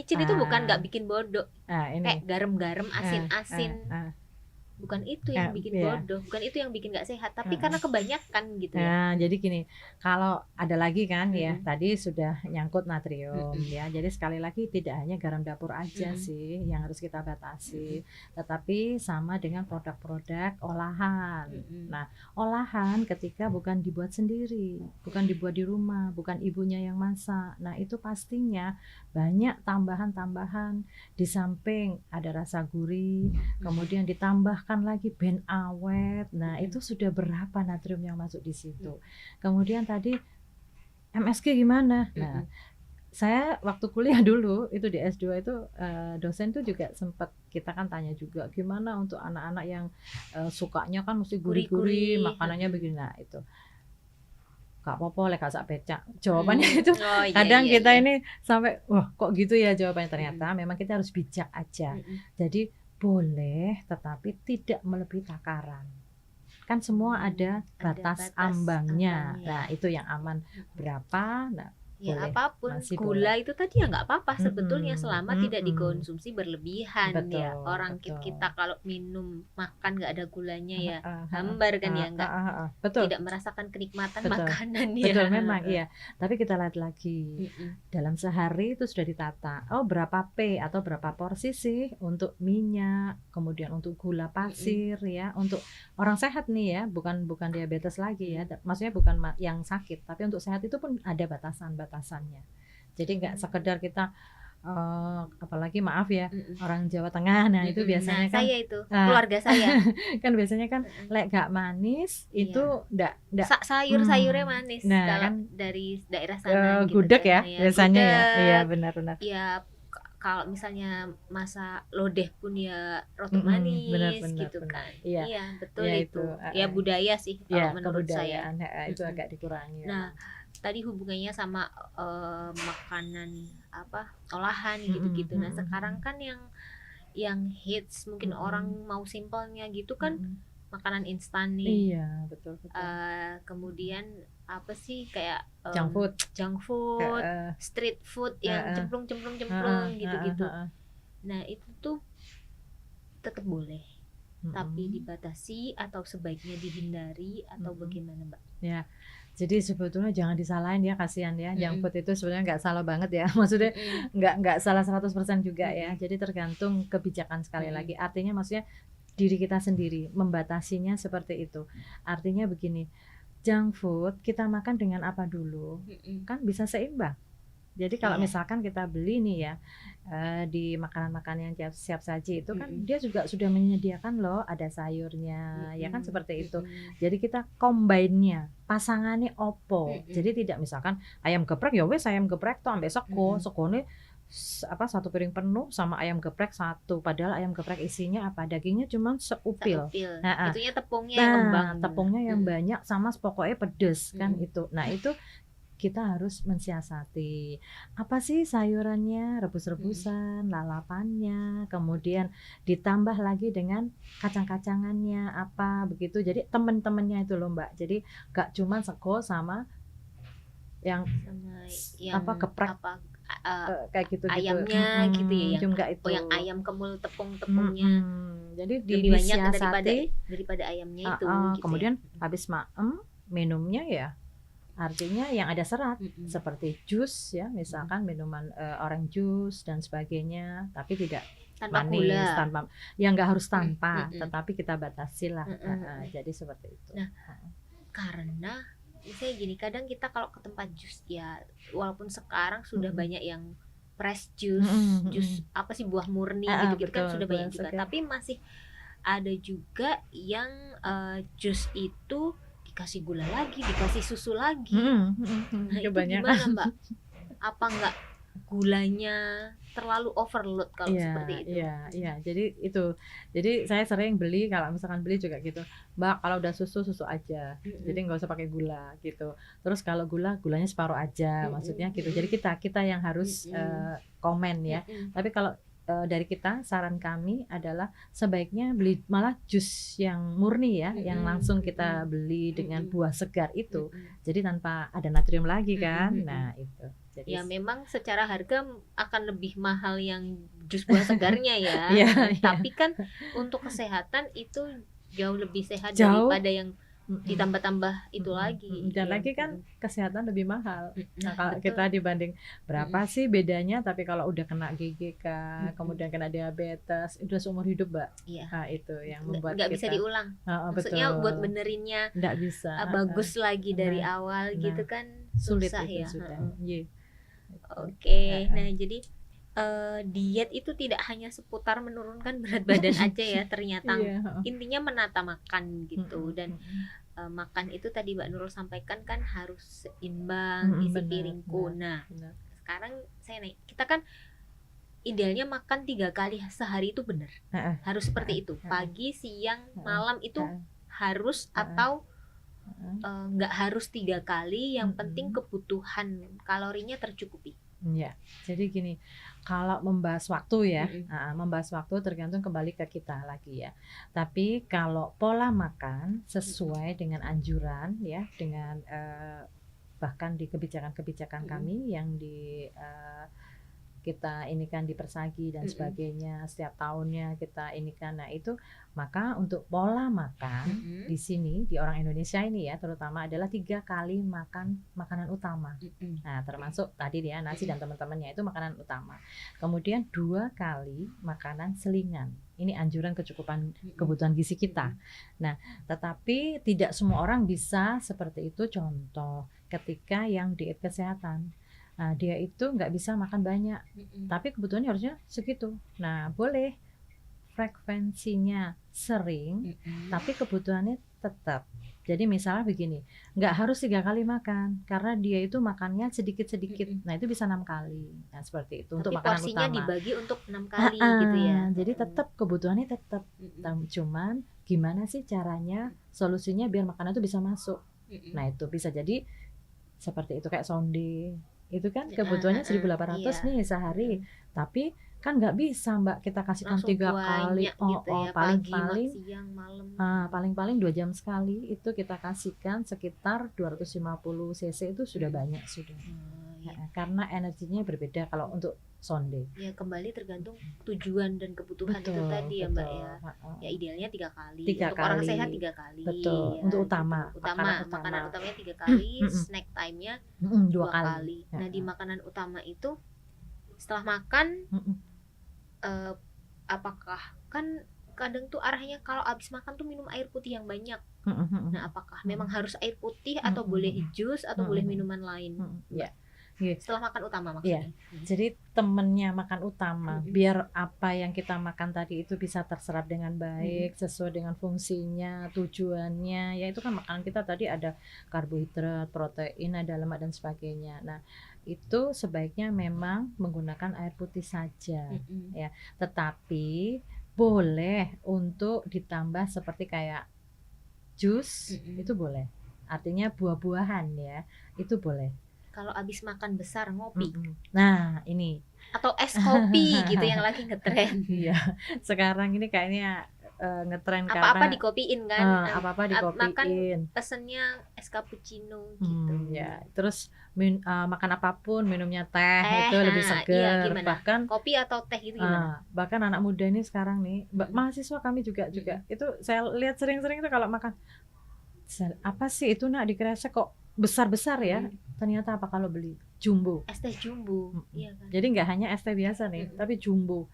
itu bukan nggak bikin bodoh. Ini. Kayak garam-garam, asin-asin. Bukan itu yang bikin bodoh, bukan itu yang bikin nggak sehat, tapi karena kebanyakan gitu ya. Nah, jadi gini, kalau ada lagi kan ya, tadi sudah nyangkut natrium ya. Jadi sekali lagi tidak hanya garam dapur aja sih yang harus kita batasi, tetapi sama dengan produk-produk olahan. Nah, olahan ketika bukan dibuat sendiri, bukan dibuat di rumah, bukan ibunya yang masak. Nah, itu pastinya banyak tambahan-tambahan, di samping ada rasa gurih, kemudian ditambahkan lagi ben awet. Nah, itu sudah berapa natrium yang masuk di situ. Kemudian tadi MSG gimana? Nah, saya waktu kuliah dulu itu di S2 itu dosen tuh juga sempat, kita kan tanya juga gimana untuk anak-anak yang sukanya kan mesti gurih-gurih, makanannya begini. Nah, itu gak apa-apa lek gak becak. Jawabannya itu kadang kita ini sampai wah kok gitu ya jawabannya, ternyata memang kita harus bijak aja. Jadi boleh tetapi tidak melebihi takaran. Kan semua ada batas ambangnya. Nah, itu yang aman berapa. Nah, ya boleh, apapun boleh. gula itu tadi ya nggak apa-apa sebetulnya selama tidak dikonsumsi berlebihan. Betul, ya orang kita kalau minum makan nggak ada gulanya ya hambar kan ya, nggak tidak merasakan kenikmatan makanan ya. Betul memang iya. Tapi kita lihat lagi dalam sehari itu sudah ditata. Oh berapa P atau berapa porsi sih untuk minyak, kemudian untuk gula pasir ya, untuk orang sehat nih ya, bukan diabetes lagi ya. Maksudnya bukan yang sakit, tapi untuk sehat itu pun ada batasannya. Jadi nggak sekedar kita apalagi maaf ya orang Jawa Tengah, nah itu biasanya kan saya itu keluarga saya kan biasanya kan lek gak manis itu ndak sayur-sayurnya manis. Nah, kalau kan dari daerah sana gitu gudeg kan, ya biasanya gudeg, ya. Iya benar. Ya kalau misalnya masa lodeh pun ya roti manis benar, gitu benar. kan. Iya betul ya, itu. Ya budaya sih kalau menurut saya. Itu agak dikurangi. Nah, tadi hubungannya sama makanan olahan gitu-gitu. Nah, sekarang kan yang hits mungkin orang mau simpelnya gitu kan makanan instan nih. Iya, betul. Kemudian apa sih kayak junk food, street food yang cemplung gitu-gitu. Nah, itu tuh tetap boleh. Tapi dibatasi atau sebaiknya dihindari atau bagaimana, Mbak? Ya. Jadi sebetulnya jangan disalahin ya, kasihan ya. Junk food itu sebenarnya nggak salah banget ya. Maksudnya nggak salah 100% juga ya. Jadi tergantung kebijakan sekali lagi. Artinya maksudnya diri kita sendiri membatasinya seperti itu. Artinya begini, junk food kita makan dengan apa dulu? Kan bisa seimbang. Jadi kalau misalkan kita beli nih ya di makanan-makanan yang siap saji itu kan dia juga sudah menyediakan loh, ada sayurnya ya kan seperti itu. Jadi kita combine-nya, pasangannya opo. Jadi tidak misalkan ayam geprek ya wes ayam geprek tuh ambek sekone satu piring penuh sama ayam geprek satu, padahal ayam geprek isinya apa, dagingnya cuma seupil. Itunya tepungnya yang kembang, tepungnya yang banyak sama pokoknya pedes kan itu. Nah itu kita harus mensiasati apa sih sayurannya, rebus-rebusan, lalapannya, kemudian ditambah lagi dengan kacang-kacangannya apa begitu. Jadi temen-temennya itu loh Mbak. Jadi gak cuma sego sama yang geprek kayak gitu ayamnya gitu ya, yang ayam kemul tepung-tepungnya. Jadi lebih banyak daripada ayamnya itu. Kemudian habis minumnya ya Artinya yang ada serat seperti jus ya, misalkan minuman orange juice dan sebagainya, tapi tidak tanpa manis, gula. tanpa, ya nggak harus tanpa, tetapi kita batasi lah. Jadi seperti itu. Nah, karena misalnya gini, kadang kita kalau ke tempat jus ya, walaupun sekarang sudah banyak yang fresh juice, jus apa sih, buah murni gitu-gitu kan sudah banyak juga, tapi masih ada juga yang jus itu dikasih gula lagi, dikasih susu lagi. Nah itu gimana Mbak? Apa enggak gulanya terlalu overload kalau seperti itu? Iya. Jadi saya sering beli, kalau misalkan beli juga gitu, Mbak, kalau udah susu aja, jadi nggak usah pakai gula gitu. Terus kalau gulanya separuh aja, maksudnya gitu. Jadi kita yang harus komen ya. Tapi kalau dari kita, saran kami adalah sebaiknya beli malah jus yang murni ya, yang langsung kita beli dengan buah segar itu, jadi tanpa ada natrium lagi kan. Nah itu. Jadi, ya memang secara harga akan lebih mahal yang jus buah segarnya ya. Tapi kan untuk kesehatan itu jauh lebih sehat daripada yang ditambah-tambah itu lagi. Dan lagi kan kesehatan lebih mahal. Nah kalau kita dibanding berapa sih bedanya, tapi kalau udah kena GGK, kemudian kena diabetes, udah seumur hidup, Mbak. Nah itu yang membuat nggak bisa diulang. Maksudnya betul. Buat benerinnya nggak bisa bagus lagi dari awal gitu kan sulit susah itu ya. Oke. Nah jadi diet itu tidak hanya seputar menurunkan berat badan aja ya ternyata. Intinya menata makan gitu. Dan makan itu tadi Mbak Nurul sampaikan kan harus seimbang, isi piringku. Nah sekarang saya nih, kita kan idealnya makan 3 kali sehari itu benar. Harus seperti itu, pagi, siang, malam itu harus, atau nggak harus 3 kali, yang penting kebutuhan kalorinya tercukupi. Ya, jadi gini, kalau membahas waktu ya, membahas waktu tergantung kembali ke kita lagi ya. Tapi kalau pola makan sesuai dengan anjuran ya, dengan bahkan di kebijakan-kebijakan kami yang kita ini kan di Persagi dan sebagainya, setiap tahunnya kita ini kan. Nah itu, maka untuk pola makan di sini, di orang Indonesia ini ya terutama, adalah 3 kali makan makanan utama. Nah termasuk tadi ya nasi dan teman-temannya itu makanan utama. Kemudian 2 kali makanan selingan. Ini anjuran kecukupan kebutuhan gizi kita. Nah tetapi tidak semua orang bisa seperti itu. Contoh ketika yang diet kesehatan, nah, dia itu nggak bisa makan banyak, tapi kebutuhannya harusnya segitu. Nah, boleh frekuensinya sering, tapi kebutuhannya tetap. Jadi misalnya begini, nggak harus 3 kali makan, karena dia itu makannya sedikit-sedikit. Nah, itu bisa 6 kali. Nah, seperti itu. Tapi untuk makanan porsinya utama dibagi untuk 6 kali gitu ya. Jadi tetap kebutuhannya tetap. Cuman gimana sih caranya, solusinya biar makanan itu bisa masuk. Nah, itu bisa jadi seperti itu, kayak sonde. Itu kan kebutuhannya 1.800 nih sehari, tapi kan nggak bisa Mbak kita kasihkan 3 kali gitu ya, paling-paling siang, malam. Paling-paling 2 jam sekali itu kita kasihkan sekitar 250 cc, itu sudah banyak sudah. Karena energinya berbeda kalau untuk sonde. Ya kembali tergantung tujuan dan kebutuhan itu tadi ya Mbak ya. Ya idealnya 3 kali. 3 untuk kali. Orang sehat 3 kali. Betul. Ya, untuk utama. Gitu. Makanan utamanya 3 kali, snack time-nya 2 kali. Nah di makanan utama itu setelah makan, apakah kan kadang tuh arahnya kalau abis makan tuh minum air putih yang banyak. Nah apakah memang harus air putih, atau boleh jus, atau boleh minuman lain? Ya. Setelah makan utama maksudnya. Jadi temennya makan utama, biar apa yang kita makan tadi itu bisa terserap dengan baik, sesuai dengan fungsinya, tujuannya. Ya itu kan makanan kita tadi ada karbohidrat, protein, ada lemak dan sebagainya. Nah itu sebaiknya memang menggunakan air putih saja ya. Tetapi boleh untuk ditambah seperti kayak jus, itu boleh. Artinya buah-buahan ya, itu boleh. Kalau abis makan besar ngopi. Nah ini. Atau es kopi gitu yang lagi ngetren. Iya. Sekarang ini kayaknya ngetren apa-apa karena dikopiin kan. Apa-apa dikopiin. Makan pesennya es cappuccino gitu. Ya. Terus makan apapun, minumnya teh itu lebih segar. Iya, bahkan kopi atau teh itu gimana? Bahkan anak muda ini sekarang nih, mahasiswa kami juga itu saya lihat sering-sering tuh kalau makan, apa sih itu nak, di kresek kok besar-besar ya. Ternyata apa kalau beli jumbo? Es teh jumbo. Iya kan. Jadi nggak hanya es teh biasa nih, tapi jumbo.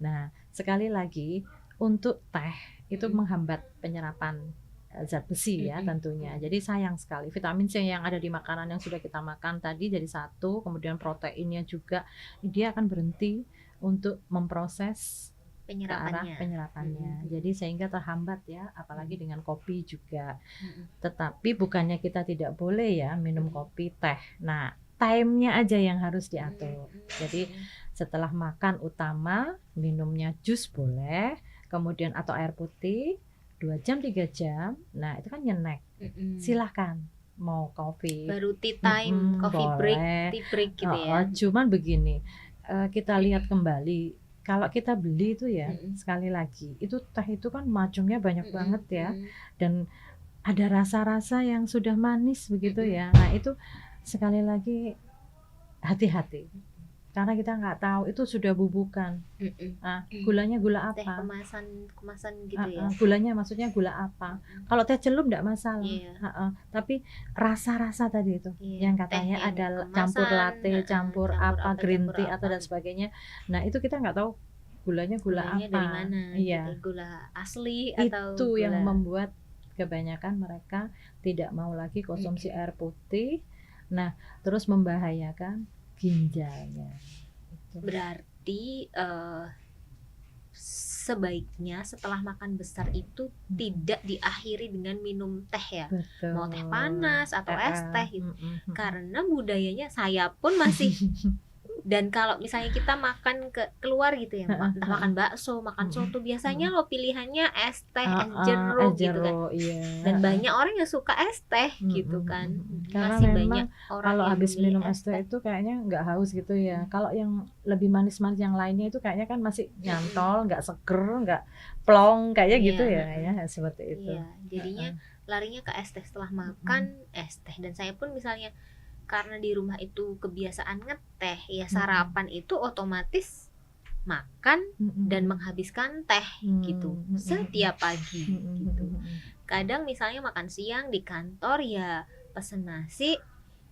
Nah, sekali lagi untuk teh itu menghambat penyerapan zat besi ya tentunya. Jadi sayang sekali vitamin C yang ada di makanan yang sudah kita makan tadi jadi satu, kemudian proteinnya juga dia akan berhenti untuk memproses penyerapannya. Jadi sehingga terhambat ya, apalagi dengan kopi juga. Tetapi bukannya kita tidak boleh ya minum kopi, teh. Nah, time-nya aja yang harus diatur. Jadi setelah makan utama minumnya jus boleh, kemudian atau air putih 2 jam 3 jam. Nah, itu kan nyenek. Silahkan mau kopi. Baru tea time, coffee break, tea break gitu ya. Cuman begini, kita lihat kembali kalau kita beli itu ya, sekali lagi itu teh itu kan macamnya banyak banget ya, dan ada rasa-rasa yang sudah manis begitu ya. Nah itu sekali lagi hati-hati, karena kita nggak tahu itu sudah bubukan. Nah, gulanya gula apa? Teh kemasan gitu ya. Gulanya maksudnya gula apa? Kalau teh celup nggak masalah, tapi rasa-rasa tadi itu yang katanya ada campur latte, campur apa, green tea atau dan sebagainya. Nah itu kita nggak tahu gulanya apa dari mana, gitu. Gula asli atau itu gula... yang membuat kebanyakan mereka tidak mau lagi konsumsi air putih. Nah terus membahayakan ginjalnya. Berarti sebaiknya setelah makan besar itu tidak diakhiri dengan minum teh ya. Betul. Mau teh panas atau es teh gitu. Karena budayanya saya pun masih dan kalau misalnya kita makan keluar gitu ya, entah makan bakso, makan soto, biasanya lo pilihannya es teh, es jeruk gitu kan. Iya. Dan banyak orang yang suka es teh gitu kan. Karena masih memang banyak orang kalau yang habis minum es teh itu kayaknya nggak haus gitu ya. Kalau yang lebih manis-manis yang lainnya itu kayaknya kan masih nyantol, nggak seger, nggak plong kayak gitu ya, seperti itu. Iya, jadinya larinya ke es teh setelah makan es teh. Dan saya pun misalnya karena di rumah itu kebiasaan ngeteh ya, sarapan itu otomatis makan dan menghabiskan teh gitu setiap pagi gitu. Kadang misalnya makan siang di kantor ya pesen nasi,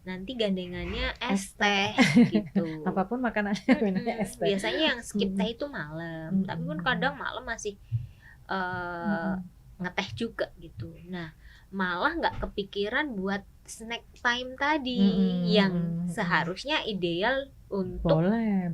nanti gandengannya es teh gitu. Apapun makanannya minumnya es teh. Biasanya yang skip teh itu malam, tapi pun kadang malam masih ngeteh juga gitu. Nah malah nggak kepikiran buat snack time tadi yang seharusnya ideal untuk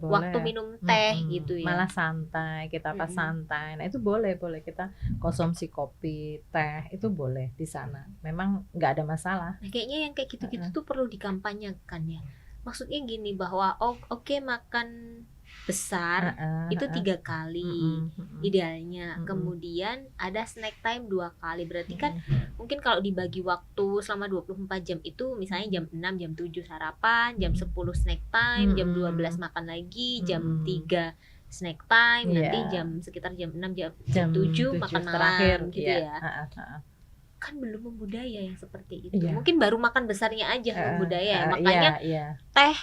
waktu minum teh gitu ya. Malah santai, kita pas santai. Nah itu boleh kita konsumsi kopi, teh itu boleh di sana. Memang nggak ada masalah. Nah, kayaknya yang kayak gitu-gitu tuh perlu dikampanyekan ya. Maksudnya gini bahwa oke, makan besar itu 3 kali idealnya, kemudian ada snack time 2 kali. Berarti kan mungkin kalau dibagi waktu selama 24 jam itu misalnya jam 6, jam 7 sarapan, jam 10 snack time, jam 12 makan lagi, jam 3 snack time, nanti sekitar jam 6, jam 7 makan malam gitu ya. Kan belum membudaya yang seperti itu. Mungkin baru makan besarnya aja membudaya. Makanya teh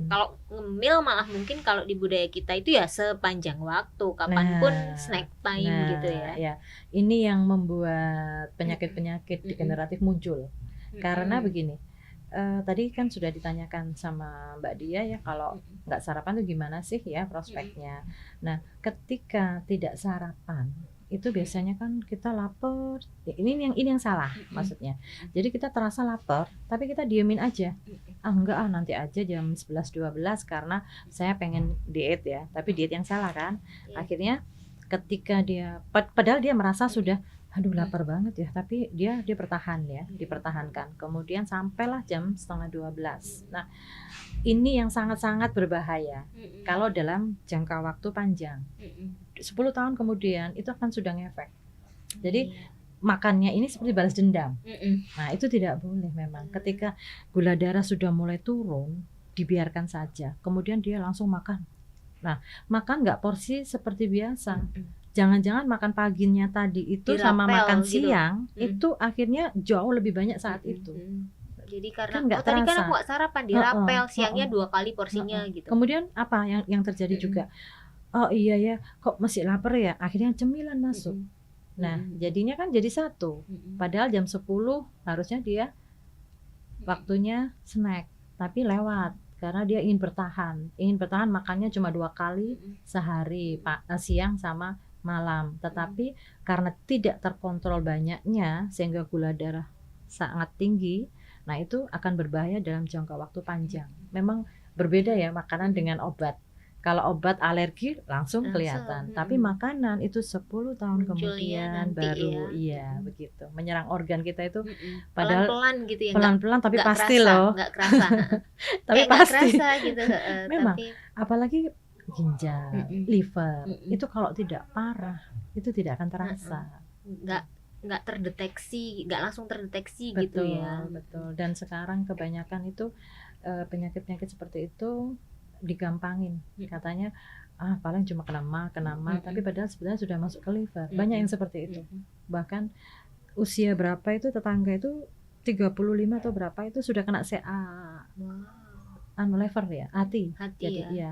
kalau ngemil malah mungkin kalau di budaya kita itu ya sepanjang waktu, kapanpun snack time gitu ya. Ini yang membuat penyakit-penyakit degeneratif muncul. Karena begini, tadi kan sudah ditanyakan sama Mbak Dia ya, kalau nggak sarapan tuh gimana sih ya prospeknya. Nah ketika tidak sarapan itu biasanya kan kita lapar. Ini yang salah maksudnya. Jadi kita terasa lapar, tapi kita diemin aja. Enggak nanti aja jam 11-12 karena saya pengen diet ya. Tapi diet yang salah kan. Akhirnya ketika dia padahal dia merasa sudah aduh lapar banget ya, tapi dia dipertahankan. Kemudian sampailah jam 11:30. Nah, ini yang sangat-sangat berbahaya kalau dalam jangka waktu panjang. 10 tahun kemudian itu akan sudah ngefek. Jadi makannya ini seperti balas dendam. Nah itu tidak boleh memang. Ketika gula darah sudah mulai turun, dibiarkan saja. Kemudian dia langsung makan. Nah makan nggak porsi seperti biasa. Jangan-jangan makan paginya tadi itu sama makan siang itu akhirnya jauh lebih banyak saat itu. Jadi karena kan tadi kan aku nggak sarapan, dirapel siangnya 2 kali porsinya gitu. Kemudian apa yang terjadi juga? Oh iya ya, kok masih lapar ya? Akhirnya cemilan masuk. Nah, jadinya kan jadi satu. Padahal jam 10 harusnya dia waktunya snack, tapi lewat karena dia ingin bertahan makannya cuma 2 kali sehari, siang sama malam. Tetapi karena tidak terkontrol banyaknya sehingga gula darah sangat tinggi, nah itu akan berbahaya dalam jangka waktu panjang. Memang berbeda ya makanan dengan obat. Kalau obat alergi langsung kelihatan, tapi makanan itu 10 tahun kemudian baru begitu menyerang organ kita itu. Padahal pelan-pelan gitu ya, pelan-pelan tapi pasti kerasa, loh nggak kerasa tapi pasti kerasa gitu. Memang tapi apalagi ginjal, liver itu kalau tidak parah itu tidak akan terasa, nggak terdeteksi, nggak langsung terdeteksi. Betul, gitu ya. Betul. Dan sekarang kebanyakan itu penyakit-penyakit seperti itu digampangin, katanya paling cuma kena mah, tapi padahal sebenarnya sudah masuk ke liver. Banyak yang seperti itu. Bahkan usia berapa itu tetangga itu 35 atau berapa itu sudah kena CA. Liver ya, hati. Jadi ya,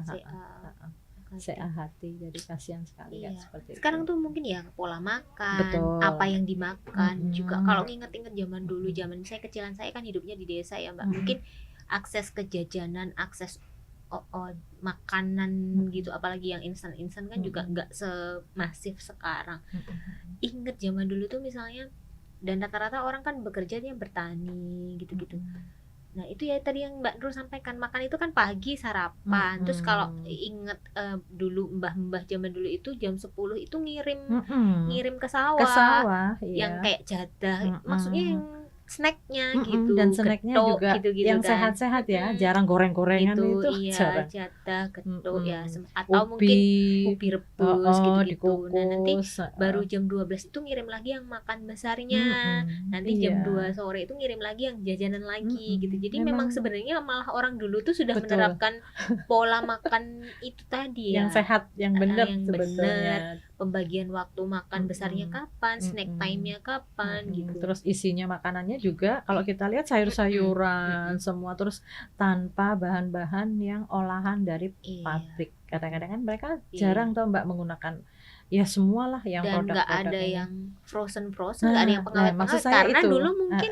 CA hati. Jadi kasihan sekali seperti sekarang itu. Tuh mungkin ya pola makan, Betul. apa yang dimakan juga. Kalau inget-inget zaman dulu, zaman saya kecilan, saya kan hidupnya di desa ya Mbak. Mungkin akses ke jajanan, akses makanan gitu, apalagi yang instan kan juga nggak semasif sekarang. Inget zaman dulu tuh misalnya, dan rata-rata orang kan bekerja dia bertani gitu-gitu. Nah itu ya tadi yang Mbak Nur sampaikan, makan itu kan pagi sarapan. Terus kalau inget dulu mbah-mbah zaman dulu itu jam 10 itu ngirim ke sawah, yang kayak jadah, maksudnya yang snacknya gitu, dan snacknya juga gitu-gitu yang kan. sehat-sehat ya, jarang goreng-gorengan gitu, itu jarang. Jadah, getuk ya, atau mungkin ubi rebus gitu-gitu. Nah nanti baru jam 12 itu ngirim lagi yang makan besarnya. Nanti jam 2 sore itu ngirim lagi yang jajanan lagi gitu. Jadi memang sebenarnya malah orang dulu tuh sudah menerapkan pola makan itu tadi ya, yang sehat, yang benar sebenarnya. Pembagian waktu makan besarnya kapan, snack time-nya kapan gitu. Terus isinya makanannya juga kalau kita lihat sayur-sayuran semua, terus tanpa bahan-bahan yang olahan dari pabrik. Kadang-kadang kan mereka jarang tuh Mbak menggunakan ya semualah yang dan produk-produk. Dan nggak ada yang frozen, nggak ada yang pengawet-pengawet karena itu. Dulu mungkin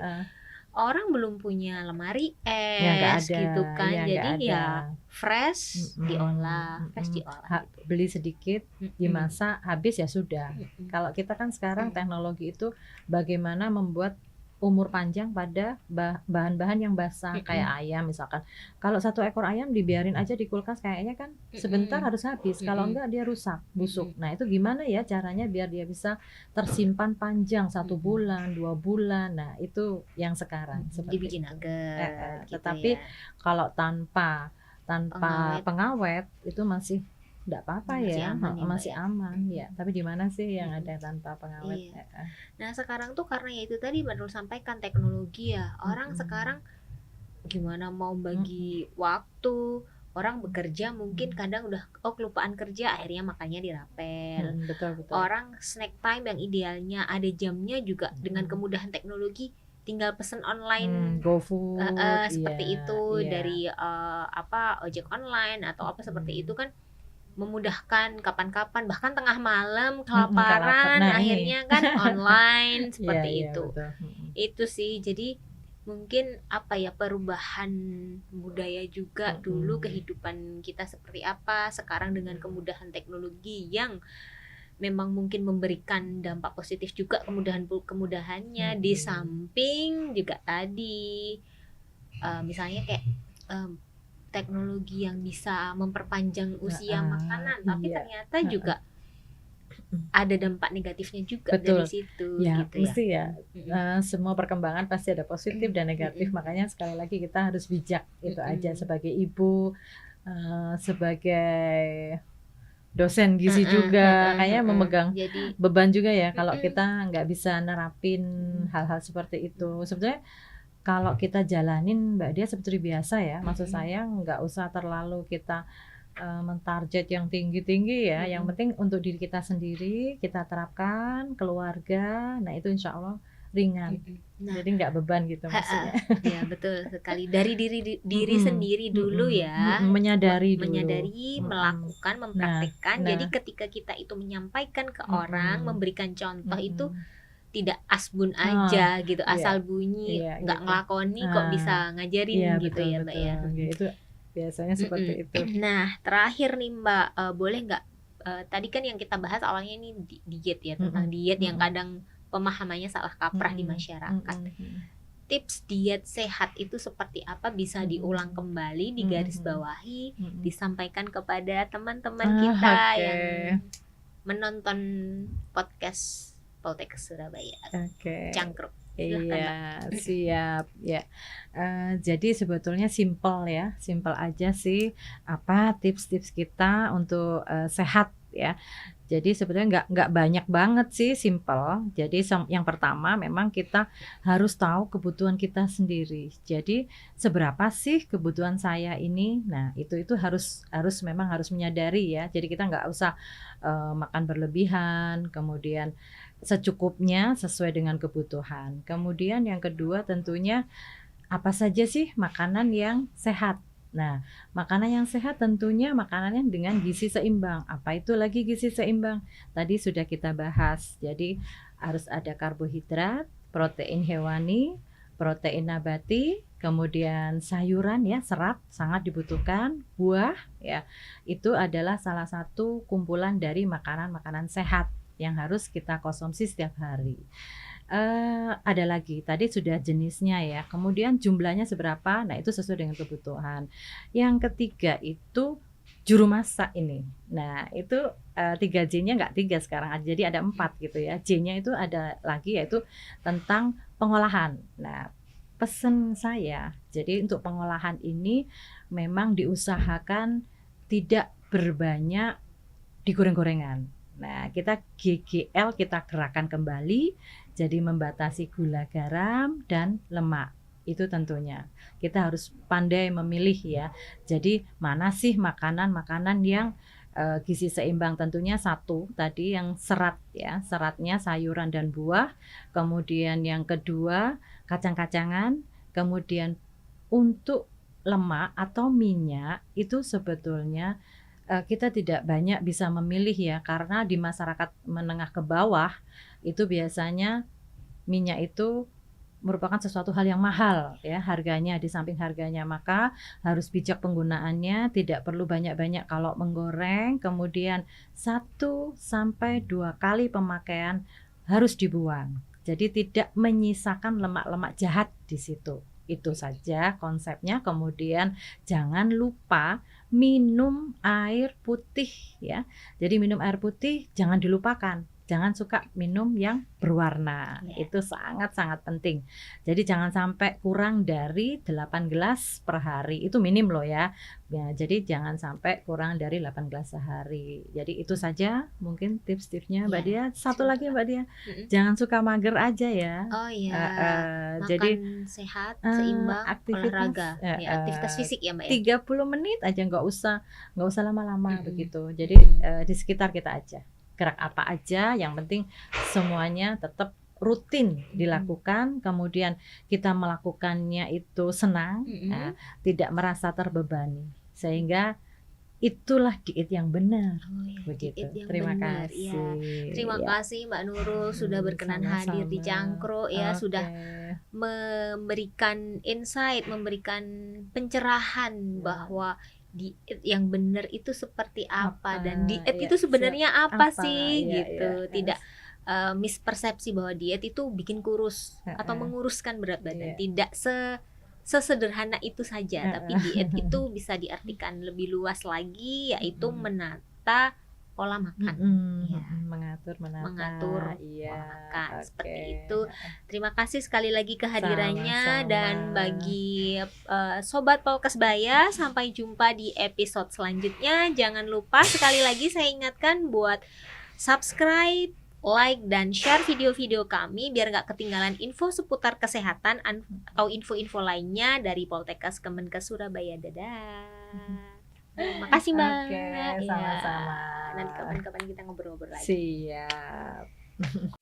orang belum punya lemari es gitu kan, jadi ya fresh diolah, beli sedikit, dimasak, habis ya sudah. Kalau kita kan sekarang teknologi itu bagaimana membuat umur panjang pada bahan-bahan yang basah, kayak ayam misalkan. Kalau 1 ekor ayam dibiarin aja di kulkas kayaknya kan sebentar harus habis, kalau enggak dia rusak, busuk. Nah itu gimana ya caranya biar dia bisa tersimpan panjang 1 bulan, 2 bulan. Nah itu yang sekarang dibikin agar gitu. Tetapi kalau tanpa pengawet itu masih enggak apa-apa ya, masih aman ya. Tapi di mana sih yang ada tanpa pengawet? Nah sekarang tuh karena ya itu tadi Mbak Nur sampaikan, teknologi ya, orang sekarang gimana mau bagi waktu, orang bekerja mungkin kadang udah kelupaan kerja, akhirnya makannya dirapel. Betul. Orang snack time yang idealnya ada jamnya juga dengan kemudahan teknologi, tinggal pesen online, GoFood seperti itu dari ojek online atau apa seperti itu kan, memudahkan kapan-kapan, bahkan tengah malam kelaparan, akhirnya kan online seperti itu. Itu sih, jadi mungkin perubahan budaya juga. Dulu kehidupan kita seperti apa, sekarang dengan kemudahan teknologi yang memang mungkin memberikan dampak positif juga, kemudahannya. Di samping juga tadi misalnya kayak teknologi yang bisa memperpanjang usia makanan, tapi ternyata juga ada dampak negatifnya juga. Betul. Dari situ ya, gitu mesti ya. Semua perkembangan pasti ada positif dan negatif, makanya sekali lagi kita harus bijak. Itu aja sebagai ibu, sebagai dosen gizi juga, kayaknya memegang beban juga ya kalau kita nggak bisa nerapin hal-hal seperti itu. Sebetulnya kalau kita jalanin Mbak Dia seperti biasa ya, maksud saya nggak usah terlalu kita mentarget yang tinggi-tinggi ya. Yang penting untuk diri kita sendiri kita terapkan, keluarga, nah itu insya Allah ringan. Jadi nggak beban gitu maksudnya. Ya betul sekali, dari diri sendiri dulu ya, menyadari, melakukan, mempraktikkan. Jadi ketika kita itu menyampaikan ke orang, memberikan contoh itu tidak asbun aja gitu, asal bunyi nggak gitu. ngelakoni kok bisa ngajarin gitu betul, ya Mbak ya. Itu biasanya seperti itu. Nah terakhir nih Mbak, boleh nggak, tadi kan yang kita bahas awalnya ini diet ya, tentang diet yang kadang pemahamannya salah kaprah di masyarakat. Tips diet sehat itu seperti apa, bisa diulang kembali, digarisbawahi, disampaikan kepada teman-teman kita yang menonton podcast Poltekkes Surabaya. Cangkruk. Iya, siap ya. Jadi sebetulnya simpel aja sih apa tips-tips kita untuk sehat ya. Jadi sebetulnya nggak banyak banget sih, simpel. Jadi yang pertama memang kita harus tahu kebutuhan kita sendiri. Jadi seberapa sih kebutuhan saya ini? Nah itu memang harus menyadari ya. Jadi kita nggak usah makan berlebihan, kemudian secukupnya sesuai dengan kebutuhan. Kemudian yang kedua tentunya apa saja sih makanan yang sehat. Nah, makanan yang sehat tentunya makanan yang dengan gizi seimbang. Apa itu lagi gizi seimbang? Tadi sudah kita bahas. Jadi harus ada karbohidrat, protein hewani, protein nabati, kemudian sayuran ya, serat sangat dibutuhkan, buah ya. Itu adalah salah satu kumpulan dari makanan-makanan sehat yang harus kita konsumsi setiap hari. Ada lagi tadi sudah jenisnya ya, kemudian jumlahnya seberapa, nah itu sesuai dengan kebutuhan. Yang ketiga itu juru masak ini. Nah itu 3J-nya nggak 3 sekarang, jadi ada 4 gitu ya. J-nya itu ada lagi yaitu tentang pengolahan. Nah pesan saya, jadi untuk pengolahan ini memang diusahakan tidak berbanyak digoreng-gorengan. Nah kita GGL kita gerakan kembali, jadi membatasi gula, garam, dan lemak. Itu tentunya kita harus pandai memilih ya. Jadi mana sih makanan-makanan yang gizi seimbang? Tentunya satu tadi yang serat ya, seratnya sayuran dan buah. Kemudian yang kedua kacang-kacangan. Kemudian untuk lemak atau minyak itu sebetulnya kita tidak banyak bisa memilih ya, karena di masyarakat menengah ke bawah itu biasanya minyak itu merupakan sesuatu hal yang mahal ya harganya, di samping harganya maka harus bijak penggunaannya, tidak perlu banyak-banyak kalau menggoreng, kemudian 1-2 kali pemakaian harus dibuang. Jadi tidak menyisakan lemak-lemak jahat di situ. Itu saja konsepnya. Kemudian jangan lupa minum air putih ya. Jadi minum air putih jangan dilupakan. Jangan suka minum yang berwarna. Itu sangat-sangat penting. Jadi jangan sampai kurang dari 8 gelas per hari. Itu minim loh ya. Jadi jangan sampai kurang dari 8 gelas sehari. Jadi itu saja mungkin tips-tipsnya Mbak Dia. Satu lagi Mbak Dia. Jangan suka mager aja ya. Oh iya. Makan jadi sehat, seimbang, olahraga. Aktivitas fisik ya Mbak ya. 30 menit aja, nggak usah lama-lama begitu. Jadi di sekitar kita aja. Gerak apa aja, yang penting semuanya tetap rutin dilakukan, kemudian kita melakukannya itu senang, tidak merasa terbebani, sehingga itulah diet yang benar. Begitu. Terima kasih. Ya. Terima kasih Mbak Nurul sudah berkenan hadir di Cangkruk ya, sudah memberikan insight, memberikan pencerahan bahwa diet yang benar itu seperti apa dan diet itu sebenarnya apa sih gitu. Tidak mispersepsi bahwa diet itu bikin kurus atau menguruskan berat badan. Tidak sesederhana itu saja, tapi diet itu bisa diartikan lebih luas lagi, yaitu menata pola makan, mengatur pola makan seperti itu. Terima kasih sekali lagi kehadirannya. Sama-sama. Dan bagi sobat Poltekkes Baya, sampai jumpa di episode selanjutnya. Jangan lupa sekali lagi saya ingatkan buat subscribe, like, dan share video-video kami biar nggak ketinggalan info seputar kesehatan atau info-info lainnya dari Poltekkes Kemenkes Surabaya. Dadah. Makasih Mbak. Oke, sama-sama. Nanti kapan-kapan kita ngobrol-ngobrol lagi. Siap.